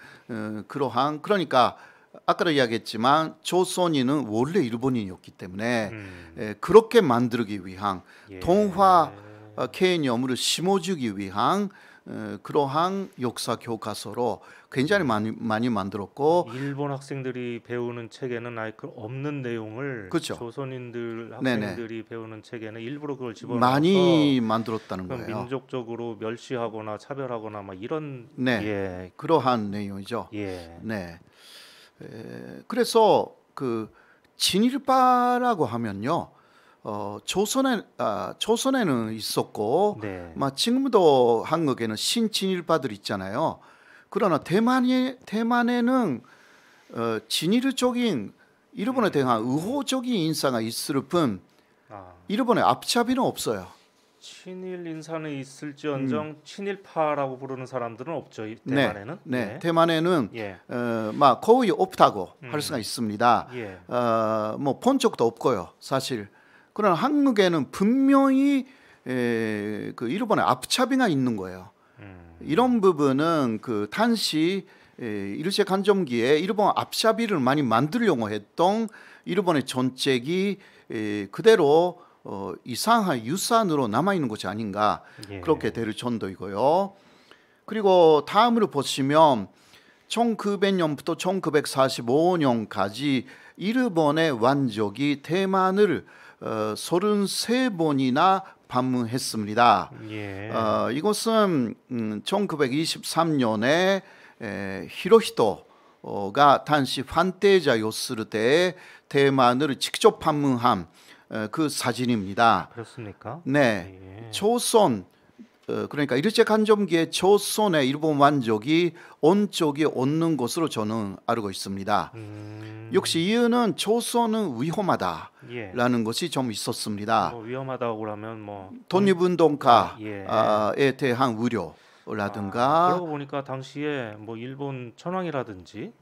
Speaker 2: 그러한 그러니까 아까도 이야기했지만 조선인은 원래 일본인이었기 때문에 그렇게 만들기 위한 동화 개념을 심어주기 위한 그러한 역사 교과서로 굉장히 많이 만들었고
Speaker 1: 일본 학생들이 배우는 책에는 아예 그 없는 내용을
Speaker 2: 그렇죠.
Speaker 1: 조선인들
Speaker 2: 네네.
Speaker 1: 학생들이 배우는 책에는 일부러 그걸 집어넣어서
Speaker 2: 많이 만들었다는
Speaker 1: 그건
Speaker 2: 거예요.
Speaker 1: 민족적으로 멸시하거나 차별하거나 막 이런
Speaker 2: 네,
Speaker 1: 예,
Speaker 2: 그러한 내용이죠.
Speaker 1: 예,
Speaker 2: 네. 그래서 그 진일파라고 하면요, 조선에는 있었고,
Speaker 1: 네,
Speaker 2: 지금도 한국에는 신진일파들 있잖아요. 그러나 대만에는 진일적인 일본에 대한 의호적인 인사가 있을 뿐
Speaker 1: 아,
Speaker 2: 일본에 앞잡이는 없어요.
Speaker 1: 친일 인사는 있을지언정 친일파라고 부르는 사람들은 없죠. 이
Speaker 2: 네,
Speaker 1: 대만에는.
Speaker 2: 네.
Speaker 1: 예,
Speaker 2: 대만에는
Speaker 1: 예,
Speaker 2: 거의 없다고 할 수가 있습니다.
Speaker 1: 예,
Speaker 2: 본 적도 없고요, 사실. 그러나 한국에는 분명히 그 일본의 앞차비가 있는 거예요. 이런 부분은 그 당시 일제 간점기에 일본 앞차비를 많이 만들려고 했던 일본의 정책이 그대로 이상한 유산으로 남아 있는 것이 아닌가
Speaker 1: 예.
Speaker 2: 그렇게 될 정도이고요. 그리고 다음으로 보시면 1900년부터 1945년까지 일본의 왕족이 대만을 33번이나 방문했습니다.
Speaker 1: 예.
Speaker 2: 이것은 1923년에 히로히토가 당시 환대자였을 때 대만을 직접 방문한 그 사진입니다.
Speaker 1: 그렇습니까?
Speaker 2: 네,
Speaker 1: 예.
Speaker 2: 조선 그러니까 일제 간점기에 조선의 일본 왕족이 온 적이 없는 것으로 저는 알고 있습니다. 역시 이유는 조선은 위험하다라는
Speaker 1: 예.
Speaker 2: 것이 좀 있었습니다.
Speaker 1: 뭐 위험하다고 하면 뭐
Speaker 2: 독립운동가에 대한 우려라든가
Speaker 1: 그러고 보니까 당시에 뭐 일본 천황이라든지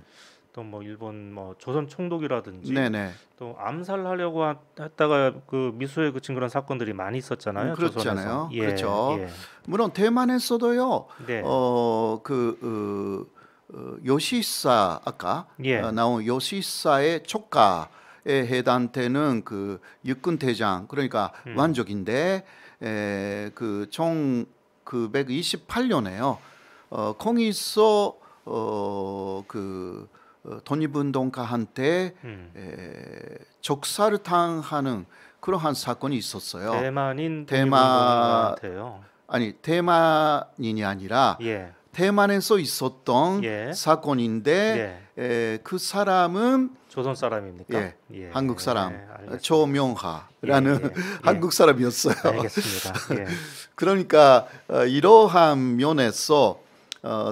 Speaker 1: 또 뭐 일본 뭐 조선 총독이라든지
Speaker 2: 네네
Speaker 1: 또 암살하려고 했다가 그 미수에 그친 그런 사건들이 많이 있었잖아요.
Speaker 2: 그렇잖아요.
Speaker 1: 조선에서. 예,
Speaker 2: 그렇죠.
Speaker 1: 예.
Speaker 2: 물론 대만에서도요.
Speaker 1: 네.
Speaker 2: 요시사 아까
Speaker 1: 예.
Speaker 2: 나온 요시사의 조카에 해당되는 그 육군 대장 그러니까 왕족인데 그 1928년에요. 거기서 독립운동가한테 적사를 당하는 그러한 사건이 있었어요.
Speaker 1: 대만인
Speaker 2: 대만
Speaker 1: 독립운동가한테요.
Speaker 2: 아니 대만인이 아니라
Speaker 1: 예.
Speaker 2: 대만에서 있었던
Speaker 1: 예.
Speaker 2: 사건인데 그 사람은
Speaker 1: 조선 사람입니까?
Speaker 2: 예,
Speaker 1: 예.
Speaker 2: 한국 사람
Speaker 1: 알겠습니다.
Speaker 2: 조명하라는
Speaker 1: 예.
Speaker 2: 한국 사람이었어요.
Speaker 1: 알겠습니다. 예.
Speaker 2: 그러니까 이러한 면에서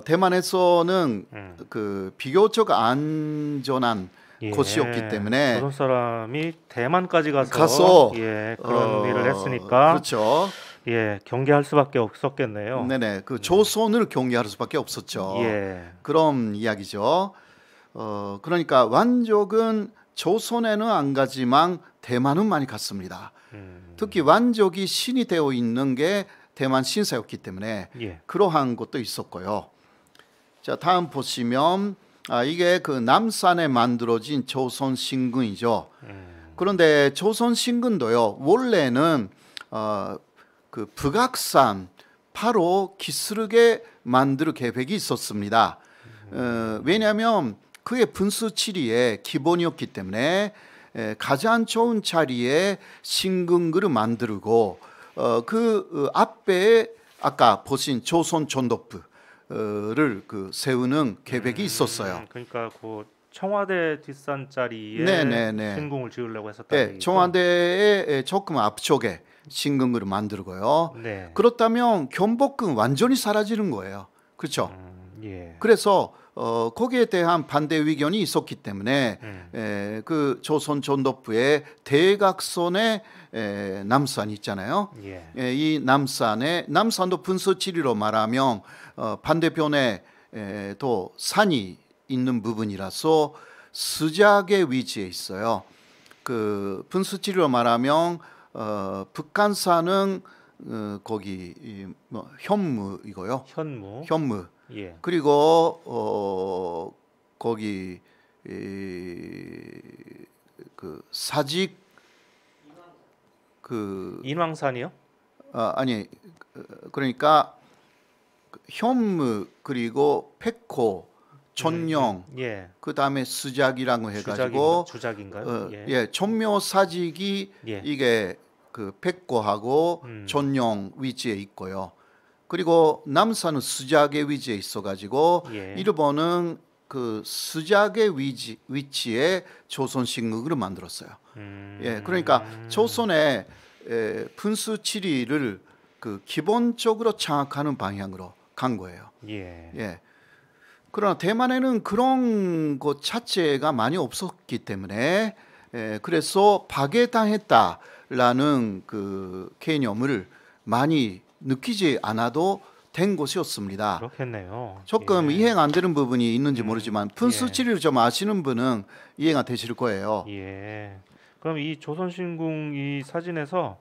Speaker 2: 대만에서는 그 비교적 안전한
Speaker 1: 예.
Speaker 2: 곳이었기 때문에
Speaker 1: 조선 사람이 대만까지 가서
Speaker 2: 가서,
Speaker 1: 예, 그런 일을 했으니까
Speaker 2: 그렇죠.
Speaker 1: 예, 경계할 수밖에 없었겠네요.
Speaker 2: 네네 그 조선을 경계할 수밖에 없었죠.
Speaker 1: 예.
Speaker 2: 그런 이야기죠. 그러니까 왕족은 조선에는 안 가지만 대만은 많이 갔습니다. 특히 왕족이 신이 되어 있는 게 대만 신사였기 때문에
Speaker 1: 예.
Speaker 2: 그러한 것도 있었고요. 자 다음 보시면 이게 그 남산에 만들어진 조선 신궁이죠. 그런데 조선 신궁도요 원래는 그 북악산 바로 기슭에 만들 계획이 있었습니다. 왜냐하면 그의 분수지리의 기본이었기 때문에 가장 좋은 자리에 신궁을 만들고 그 앞에 아까 보신 조선 전도부를 그 세우는 계획이 있었어요.
Speaker 1: 그러니까 그 청와대 뒷산자리에
Speaker 2: 네네네.
Speaker 1: 신궁을 지으려고 했었다는
Speaker 2: 네,
Speaker 1: 얘기죠.
Speaker 2: 청와대의 조금 앞쪽에 신궁을 만들고요.
Speaker 1: 네.
Speaker 2: 그렇다면 경복궁 완전히 사라지는 거예요. 그렇죠?
Speaker 1: 예.
Speaker 2: 그래서 거기에 대한 반대 의견이 있었기 때문에 그 조선 전도부의 대각선에 남산이 있잖아요.
Speaker 1: 예.
Speaker 2: 이 남산도 분수지리로 말하면 반대편에 또 산이 있는 부분이라서 스작의 위치에 있어요. 그 분수지리로 말하면 북한산은 거기 뭐 현무이고요.
Speaker 1: 현무.
Speaker 2: 현무.
Speaker 1: 예.
Speaker 2: 그리고 거기 그 사직 그
Speaker 1: 인왕산이요?
Speaker 2: 아니 그러니까 현무 그리고 백호 촌영
Speaker 1: 예.
Speaker 2: 그다음에 수작이라고 해가지고
Speaker 1: 주작인가요? 예.
Speaker 2: 예, 촌묘사직이
Speaker 1: 예.
Speaker 2: 이게 그 백호하고 촌영 위치에 있고요. 그리고 남산은 수작의 위치에 있어가지고
Speaker 1: 예.
Speaker 2: 일본은 그 수작의 위치에 조선신국을 만들었어요. 예, 그러니까 조선의 분수치리를 그 기본적으로 장악하는 방향으로 간 거예요.
Speaker 1: 예.
Speaker 2: 예. 그러나 대만에는 그런 것 자체가 많이 없었기 때문에 그래서 파괴당했다라는 그 개념을 많이 느끼지 않아도 된 것이었습니다.
Speaker 1: 그렇겠네요.
Speaker 2: 조금
Speaker 1: 예.
Speaker 2: 이해가 안 되는 부분이 있는지 모르지만 분수치리를 좀 아시는 분은 이해가 되실 거예요.
Speaker 1: 예. 그럼 이 조선신궁 이 사진에서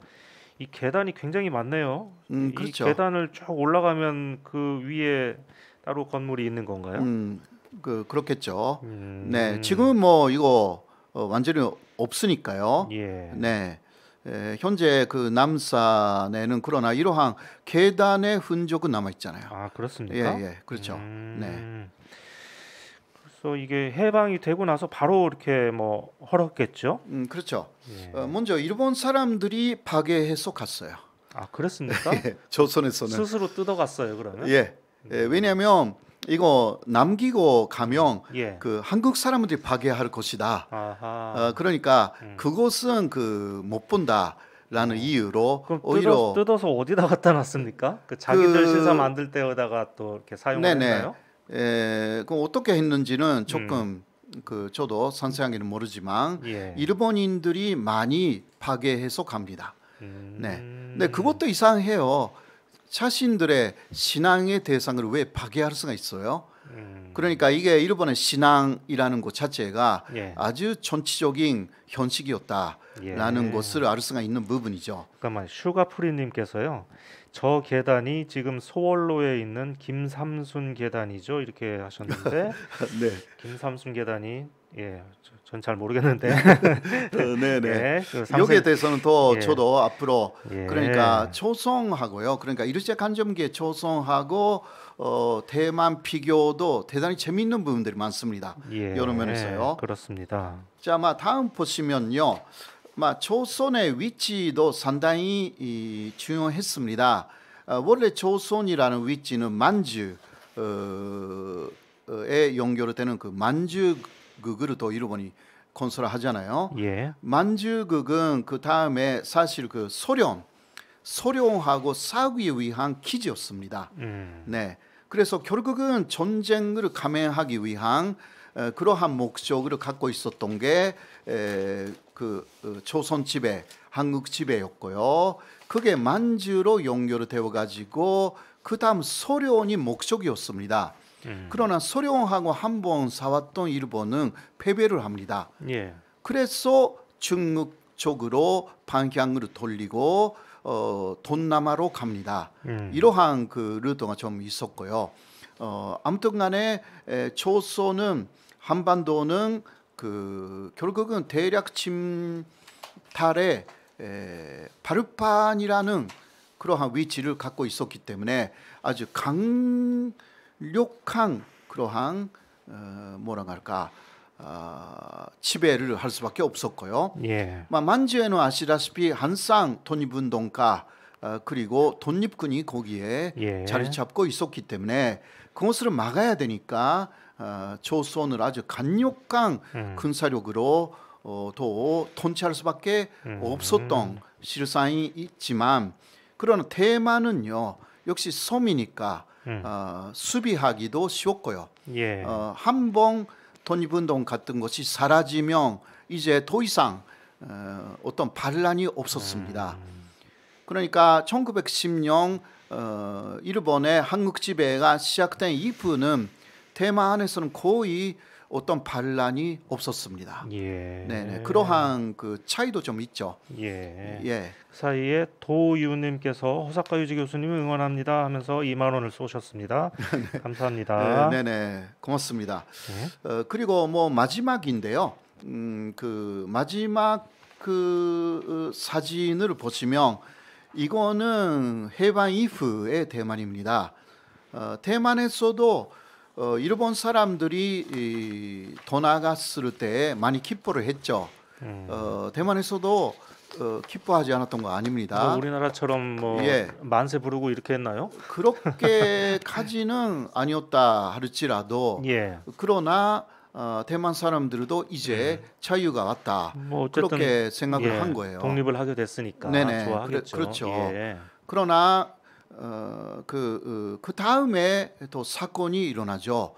Speaker 1: 이 계단이 굉장히 많네요. 이
Speaker 2: 그렇죠.
Speaker 1: 계단을 쭉 올라가면 그 위에 따로 건물이 있는 건가요?
Speaker 2: 그렇겠죠. 네, 지금은 뭐 이거 완전히 없으니까요.
Speaker 1: 예.
Speaker 2: 네, 현재 그 남산에는 그러나 이러한 계단의 흔적은 남아 있잖아요.
Speaker 1: 아, 그렇습니까?
Speaker 2: 예, 그렇죠. 네,
Speaker 1: 그래서 이게 해방이 되고 나서 바로 이렇게 뭐 헐었겠죠?
Speaker 2: 그렇죠.
Speaker 1: 예.
Speaker 2: 먼저 일본 사람들이 파괴해서 갔어요.
Speaker 1: 아, 그렇습니까?
Speaker 2: 예, 조선에서는.
Speaker 1: 스스로 뜯어갔어요, 그러면?
Speaker 2: 예, 왜냐하면 이거 남기고 가면
Speaker 1: 예.
Speaker 2: 그 한국 사람들이 파괴할 것이다.
Speaker 1: 아하.
Speaker 2: 그러니까 그것은 그 못 본다라는 이유로
Speaker 1: 그럼
Speaker 2: 오히려
Speaker 1: 뜯어서 어디다 갖다 놨습니까? 그 자기들
Speaker 2: 그-
Speaker 1: 신사 만들 때에다가 또 이렇게 사용했나요?
Speaker 2: 그 어떻게 했는지는 조금 그 저도 상세하게는 모르지만
Speaker 1: 예.
Speaker 2: 일본인들이 많이 파괴해서 갑니다.
Speaker 1: 음.
Speaker 2: 네. 근데 그것도 이상해요. 자신들의 신앙의 대상을 왜 파괴할 수가 있어요? 그러니까 이게 일본의 신앙이라는 것 자체가
Speaker 1: 예.
Speaker 2: 아주 전치적인 현식이었다라는
Speaker 1: 예.
Speaker 2: 것을 알 수가 있는 부분이죠.
Speaker 1: 잠깐만, 슈가프리님께서요. 저 계단이 지금 소월로에 있는 김삼순 계단이죠, 이렇게 하셨는데
Speaker 2: 네,
Speaker 1: 김삼순 계단이 전 잘 모르겠는데
Speaker 2: 네네.
Speaker 1: 예, 그
Speaker 2: 여기에 대해서는 더
Speaker 1: 예.
Speaker 2: 저도 앞으로
Speaker 1: 예.
Speaker 2: 그러니까 초성하고요. 그러니까 일제강점기의 초성하고 대만 피교도 대단히 재미있는 부분들이 많습니다.
Speaker 1: 예,
Speaker 2: 여러 면에서요.
Speaker 1: 그렇습니다.
Speaker 2: 자, 다음 보시면요. 조선의 위치도 상당히 중요했습니다. 원래 조선이라는 위치는 만주에 연결되는 그 만주국으로 또 일본이 건설하잖아요.
Speaker 1: 예.
Speaker 2: 만주국은 그 다음에 사실 그 소련하고 싸우기 위한 기지였습니다. 네, 그래서 결국은 전쟁을 감행하기 위한 그러한 목적을 갖고 있었던 게 조선 지배, 한국 지배였고요. 그게 만주로 연결되어 가지고 그 다음 소련이 목적이었습니다. 그러나 소련하고 한번 싸웠던 일본은 패배를 합니다.
Speaker 1: 예.
Speaker 2: 그래서 중국 쪽으로 방향을 돌리고 동남아로 갑니다. 이러한 그 루트가 좀 있었고요. 아무튼간에 조선은 한반도는 그 결국은 대략 침탈의 발판이라는 그러한 위치를 갖고 있었기 때문에 아주 강력한 그러한 뭐라 할까 지배를 할 수밖에 없었고요.
Speaker 1: 예.
Speaker 2: 만주에는 아시다시피 한상 독립운동가 그리고 독립군이 거기에
Speaker 1: 예.
Speaker 2: 자리 잡고 있었기 때문에 그것을 막아야 되니까 조선을 아주 강력한 군사력으로 더 통치할 수밖에 없었던 실상이 있지만 그러나 대만은요 역시 섬이니까 수비하기도 쉬웠고요.
Speaker 1: 예.
Speaker 2: 한번 독립운동 같은 것이 사라지면 이제 더 이상 어떤 반란이 없었습니다. 그러니까 1910년 일본의 한국 지배가 시작된 이후는 대만 안에서는 거의 어떤 반란이 없었습니다.
Speaker 1: 예.
Speaker 2: 네네. 그러한 그 차이도 좀 있죠.
Speaker 1: 예.
Speaker 2: 예.
Speaker 1: 그 사이에 도유님께서 호사카 유지 교수님 응원합니다 하면서 2만 원을 쏘셨습니다. 감사합니다.
Speaker 2: 네네. 고맙습니다.
Speaker 1: 네.
Speaker 2: 그리고 뭐 마지막인데요. 그 마지막 그 사진을 보시면 이거는 해방 이후의 대만입니다. 대만에서도 일본 사람들이 떠나갔을 때 많이 기뻐를 했죠. 대만에서도 기뻐하지 않았던 거 아닙니다.
Speaker 1: 뭐 우리나라처럼 뭐
Speaker 2: 예.
Speaker 1: 만세 부르고 이렇게 했나요?
Speaker 2: 그렇게까지는 아니었다 할지라도
Speaker 1: 예.
Speaker 2: 그러나 대만 사람들도 이제 자유가 왔다.
Speaker 1: 뭐 어쨌든
Speaker 2: 그렇게 생각을
Speaker 1: 예,
Speaker 2: 한 거예요.
Speaker 1: 독립을 하게 됐으니까
Speaker 2: 네네.
Speaker 1: 좋아하겠죠.
Speaker 2: 그렇죠.
Speaker 1: 예.
Speaker 2: 그러나 그 다음에 또 사건이 일어나죠.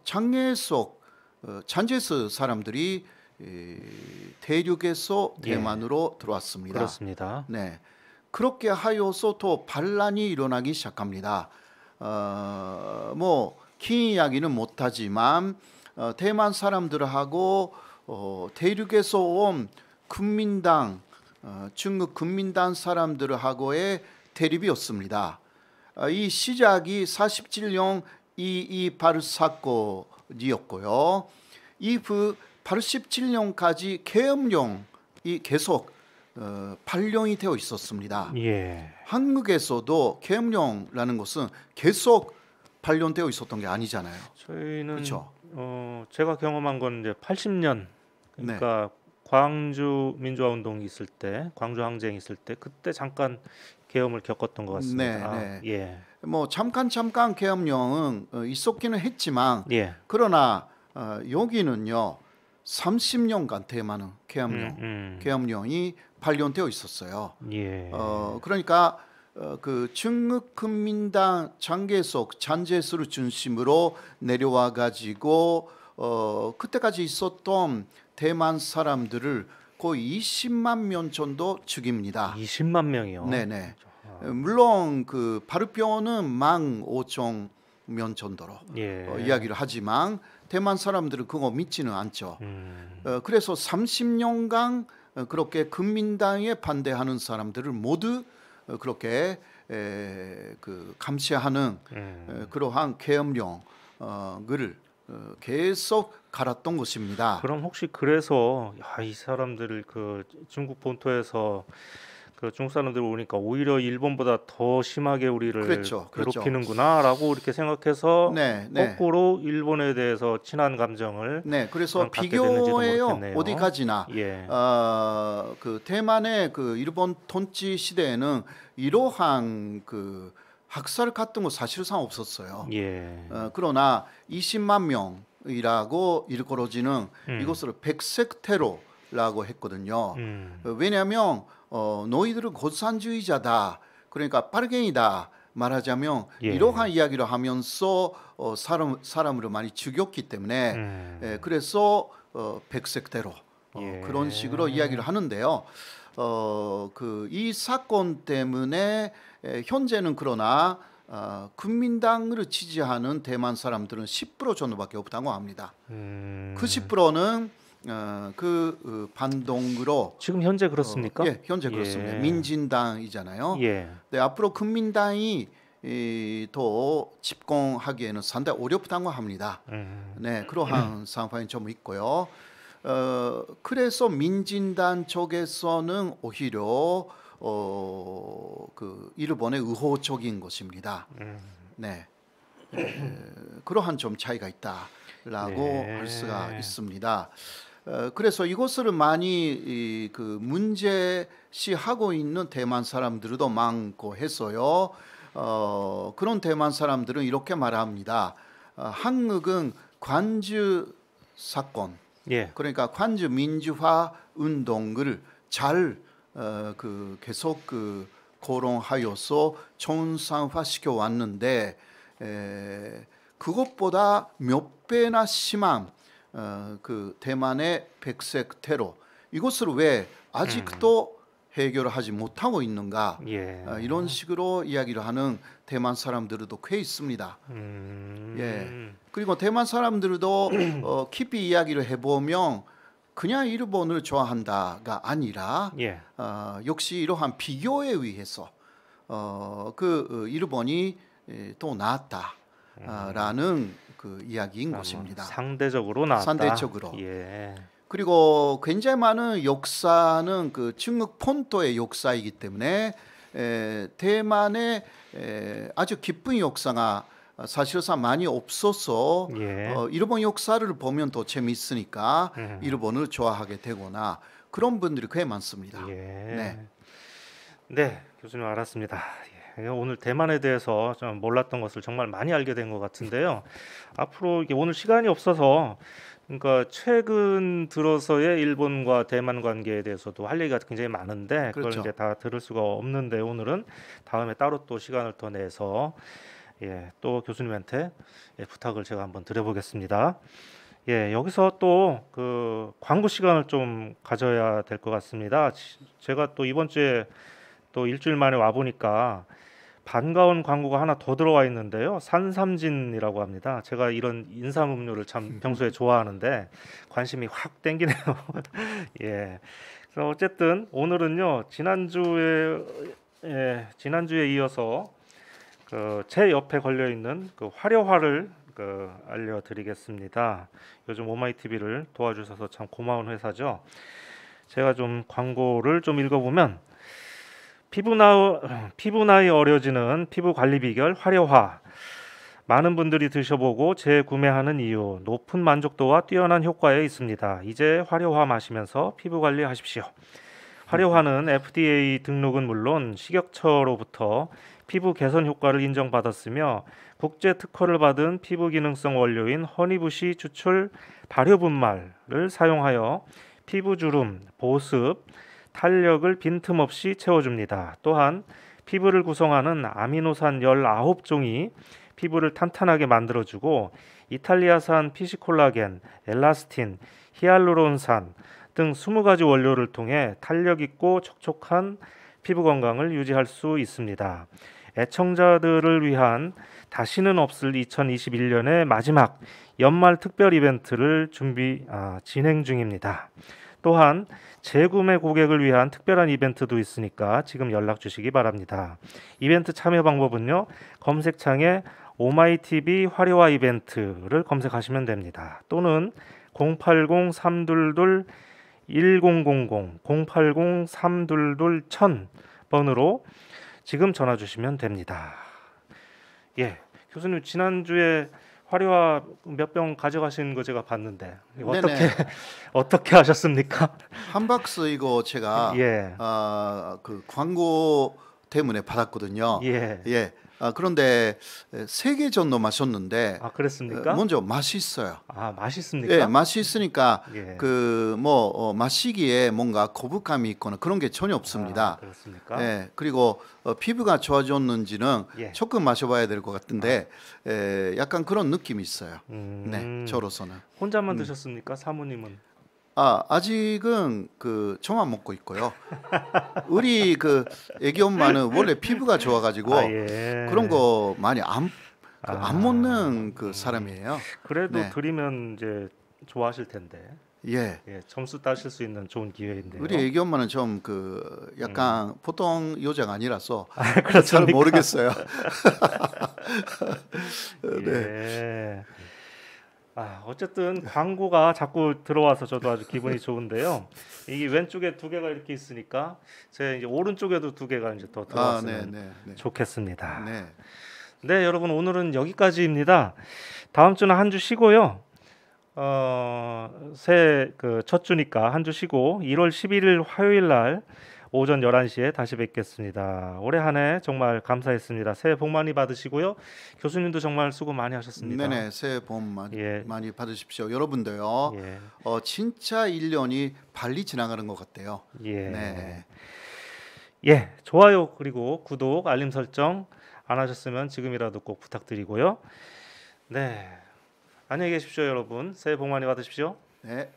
Speaker 2: 장례석 잔제스 사람들이 대륙에서
Speaker 1: 예.
Speaker 2: 대만으로 들어왔습니다.
Speaker 1: 그렇습니다.
Speaker 2: 네, 그렇게 하여서 또 반란이 일어나기 시작합니다. 뭐 긴 이야기는 못하지만 대만 사람들하고 대륙에서 온 국민당 중국 국민당 사람들하고의 대립이었습니다. 이 시작이 47년 2.28 사건이었고요. 이후 87년까지 계엄령이 계속 발령이 되어 있었습니다.
Speaker 1: 예.
Speaker 2: 한국에서도 계엄령이라는 것은 계속 발령되어 있었던 게 아니잖아요.
Speaker 1: 저희는
Speaker 2: 그렇죠.
Speaker 1: 제가 경험한 건 이제 80년 그러니까 광주 민주화 운동이 있을 때, 광주 항쟁이 있을 때 그때 잠깐 계엄을 겪었던 것 같습니다.
Speaker 2: 네, 네.
Speaker 1: 예.
Speaker 2: 뭐 잠깐 계엄령은 있었기는 했지만
Speaker 1: 예.
Speaker 2: 그러나 여기는요 30년간 대만은 계엄령이 발령되어 있었어요.
Speaker 1: 예.
Speaker 2: 그러니까 그 중국 국민당 장개석 잔제스를 중심으로 내려와 가지고 그때까지 있었던 대만 사람들을 거의 20만 명 정도 죽입니다.
Speaker 1: 20만 명이요.
Speaker 2: 네네. 물론 그 발표는 15,000명 정도로
Speaker 1: 예.
Speaker 2: 이야기를 하지만 대만 사람들은 그거 믿지는 않죠. 그래서 30년간 그렇게 국민당에 반대하는 사람들을 모두 그렇게 그 감시하는 그러한 계엄령을 계속 갈았던 것입니다.
Speaker 1: 그럼 혹시 그래서 이 사람들을 그 중국 본토에서 그 중국 사람들 오니까 오히려 일본보다 더 심하게 우리를
Speaker 2: 그렇죠.
Speaker 1: 괴롭히는구나라고 이렇게 생각해서
Speaker 2: 네.
Speaker 1: 거꾸로 일본에 대해서 친한 감정을
Speaker 2: 네, 그래서
Speaker 1: 갖게 됐는지도
Speaker 2: 비교해요.
Speaker 1: 모르겠네요.
Speaker 2: 어디까지나.
Speaker 1: 예.
Speaker 2: 그 대만의 그 일본 통치 시대에는 이러한 그 학살 같은 거 사실상 없었어요.
Speaker 1: 예.
Speaker 2: 그러나 20만 명이라고 일컬어지는 이것을 백색 테러라고 했거든요. 왜냐하면 너희들은 공산주의자다. 그러니까 빨갱이다. 말하자면
Speaker 1: 예.
Speaker 2: 이러한 이야기를 하면서 사람을 많이 죽였기 때문에 그래서 백색 테러
Speaker 1: 예.
Speaker 2: 그런 식으로 이야기를 하는데요. 그 이 사건 때문에 현재는 그러나 국민당을 지지하는 대만 사람들은 10% 정도밖에 없다고 합니다. 그 10%는 반동으로
Speaker 1: 지금 현재 그렇습니까?
Speaker 2: 예, 현재 그렇습니다.
Speaker 1: 예.
Speaker 2: 민진당이잖아요.
Speaker 1: 예.
Speaker 2: 네, 앞으로 국민당이 더 집권하기에는 상당히 어렵다고 합니다. 네, 그러한 상황이 좀 있고요. 그래서 민진당 쪽에서는 오히려 그 일본의 우호적인 것입니다. 네, 그러한 좀 차이가 있다라고
Speaker 1: 네.
Speaker 2: 할 수가 있습니다. 그래서 이것을 많이 그 문제시하고 있는 대만 사람들도 많고 해서요. 그런 대만 사람들은 이렇게 말합니다. 한국은 관주 사건,
Speaker 1: 예.
Speaker 2: 그러니까 관주 민주화 운동을 잘 그 계속 그 거론하여서 정상화 시켜 왔는데 그것보다 몇 배나 심한 그 대만의 백색 테러 이것을 왜 아직도 해결을 하지 못하고 있는가
Speaker 1: 예.
Speaker 2: 이런 식으로 이야기를 하는 대만 사람들도 꽤 있습니다. 예. 그리고 대만 사람들도 깊이 이야기를 해보면 그냥 일본을 좋아한다가 아니라
Speaker 1: 예.
Speaker 2: 역시 이러한 비교에 의해서 일본이 또 나았다라는 그 이야기인 것입니다.
Speaker 1: 상대적으로 나왔다.
Speaker 2: 상대적으로.
Speaker 1: 예.
Speaker 2: 그리고 굉장히 많은 역사는 그 중국 폰토의 역사이기 때문에 대만의 아주 깊은 역사가 사실상 많이 없어서
Speaker 1: 예.
Speaker 2: 일본 역사를 보면 더 재미있으니까 일본을 좋아하게 되거나 그런 분들이 꽤 많습니다.
Speaker 1: 예.
Speaker 2: 네.
Speaker 1: 네, 교수님 알았습니다. 예, 오늘 대만에 대해서 좀 몰랐던 것을 정말 많이 알게 된 것 같은데요. 앞으로 이게 오늘 시간이 없어서 그러니까 최근 들어서의 일본과 대만 관계에 대해서도 할 얘기가 굉장히 많은데 그걸
Speaker 2: 그렇죠.
Speaker 1: 이제 다 들을 수가 없는데 오늘은 다음에 따로 또 시간을 더 내서 또 교수님한테 부탁을 제가 한번 드려보겠습니다. 여기서 또 그 광고 시간을 좀 가져야 될 것 같습니다. 제가 또 이번 주에 또 일주일 만에 와 보니까 반가운 광고가 하나 더 들어와 있는데요. 산삼진이라고 합니다. 제가 이런 인삼 음료를 참 평소에 좋아하는데 관심이 확 땡기네요. 예. 그래서 어쨌든 오늘은요. 지난주에 이어서 제 옆에 걸려 있는 그 화려화를 알려드리겠습니다. 요즘 오마이TV를 도와주셔서 참 고마운 회사죠. 제가 좀 광고를 좀 읽어보면 피부 나이 어려지는 피부 관리 비결 화려화. 많은 분들이 드셔보고 재구매하는 이유 높은 만족도와 뛰어난 효과에 있습니다. 이제 화려화 마시면서 피부 관리하십시오. 화려화는 FDA 등록은 물론 식약처로부터 피부 개선 효과를 인정받았으며 국제 특허를 받은 피부 기능성 원료인 허니부시 추출 발효 분말을 사용하여 피부 주름, 보습, 탄력을 빈틈없이 채워줍니다. 또한 피부를 구성하는 아미노산 19종이 피부를 탄탄하게 만들어주고 이탈리아산 피시콜라겐, 엘라스틴, 히알루론산 등 20가지 원료를 통해 탄력 있고 촉촉한 피부 건강을 유지할 수 있습니다. 애청자들을 위한 다시는 없을 2021년의 마지막 연말 특별 이벤트를 진행 중입니다. 또한 재구매 고객을 위한 특별한 이벤트도 있으니까 지금 연락 주시기 바랍니다. 이벤트 참여 방법은요. 검색창에 오마이TV 화려화 이벤트를 검색하시면 됩니다. 또는 080-322-1000, 080-322-1000번으로 지금 전화 주시면 됩니다. 교수님 지난주에 화려화 몇 병 가져가신 거 제가 봤는데 어떻게 하셨습니까?
Speaker 2: 한 박스 이거 제가 그 광고 때문에 받았거든요. 그런데 3개 정도 마셨는데
Speaker 1: 그랬습니까?
Speaker 2: 먼저 맛있어요.
Speaker 1: 맛있습니까?
Speaker 2: 맛이 있으니까 마시기에 뭔가 거부감이 있거나 그런 게 전혀 없습니다.
Speaker 1: 그렇습니까?
Speaker 2: 그리고 피부가 좋아졌는지는 조금 마셔봐야 될 것 같은데 약간 그런 느낌이 있어요. 네, 저로서는.
Speaker 1: 혼자만 드셨습니까? 사모님은?
Speaker 2: 아직은 저만 먹고 있고요. 우리 애기 엄마는 원래 피부가 좋아가지고 그런 거 많이 안 먹는 사람이에요.
Speaker 1: 그래도 드리면 이제 좋아하실 텐데. 점수 따실 수 있는 좋은 기회인데요.
Speaker 2: 우리 애기 엄마는 좀 약간 보통 여자가 아니라서
Speaker 1: 잘
Speaker 2: 모르겠어요.
Speaker 1: 어쨌든 광고가 자꾸 들어와서 저도 아주 기분이 좋은데요. 이게 왼쪽에 2개가 이렇게 있으니까 제 이제 오른쪽에도 2개가 이제 더 들어왔으면 좋겠습니다. 네, 여러분 오늘은 여기까지입니다. 다음 주는 한 주 쉬고요. 새해 첫 주니까 한 주 쉬고 1월 11일 화요일 날 오전 11시에 다시 뵙겠습니다. 올해 한 해 정말 감사했습니다. 새해 복 많이 받으시고요. 교수님도 정말 수고 많이 하셨습니다.
Speaker 2: 네네, 새해 복 많이 받으십시오. 여러분도요. 진짜 1년이 빨리 지나가는 것 같아요.
Speaker 1: 좋아요 그리고 구독, 알림 설정 안 하셨으면 지금이라도 꼭 부탁드리고요. 네, 안녕히 계십시오, 여러분. 새해 복 많이 받으십시오.
Speaker 2: 네.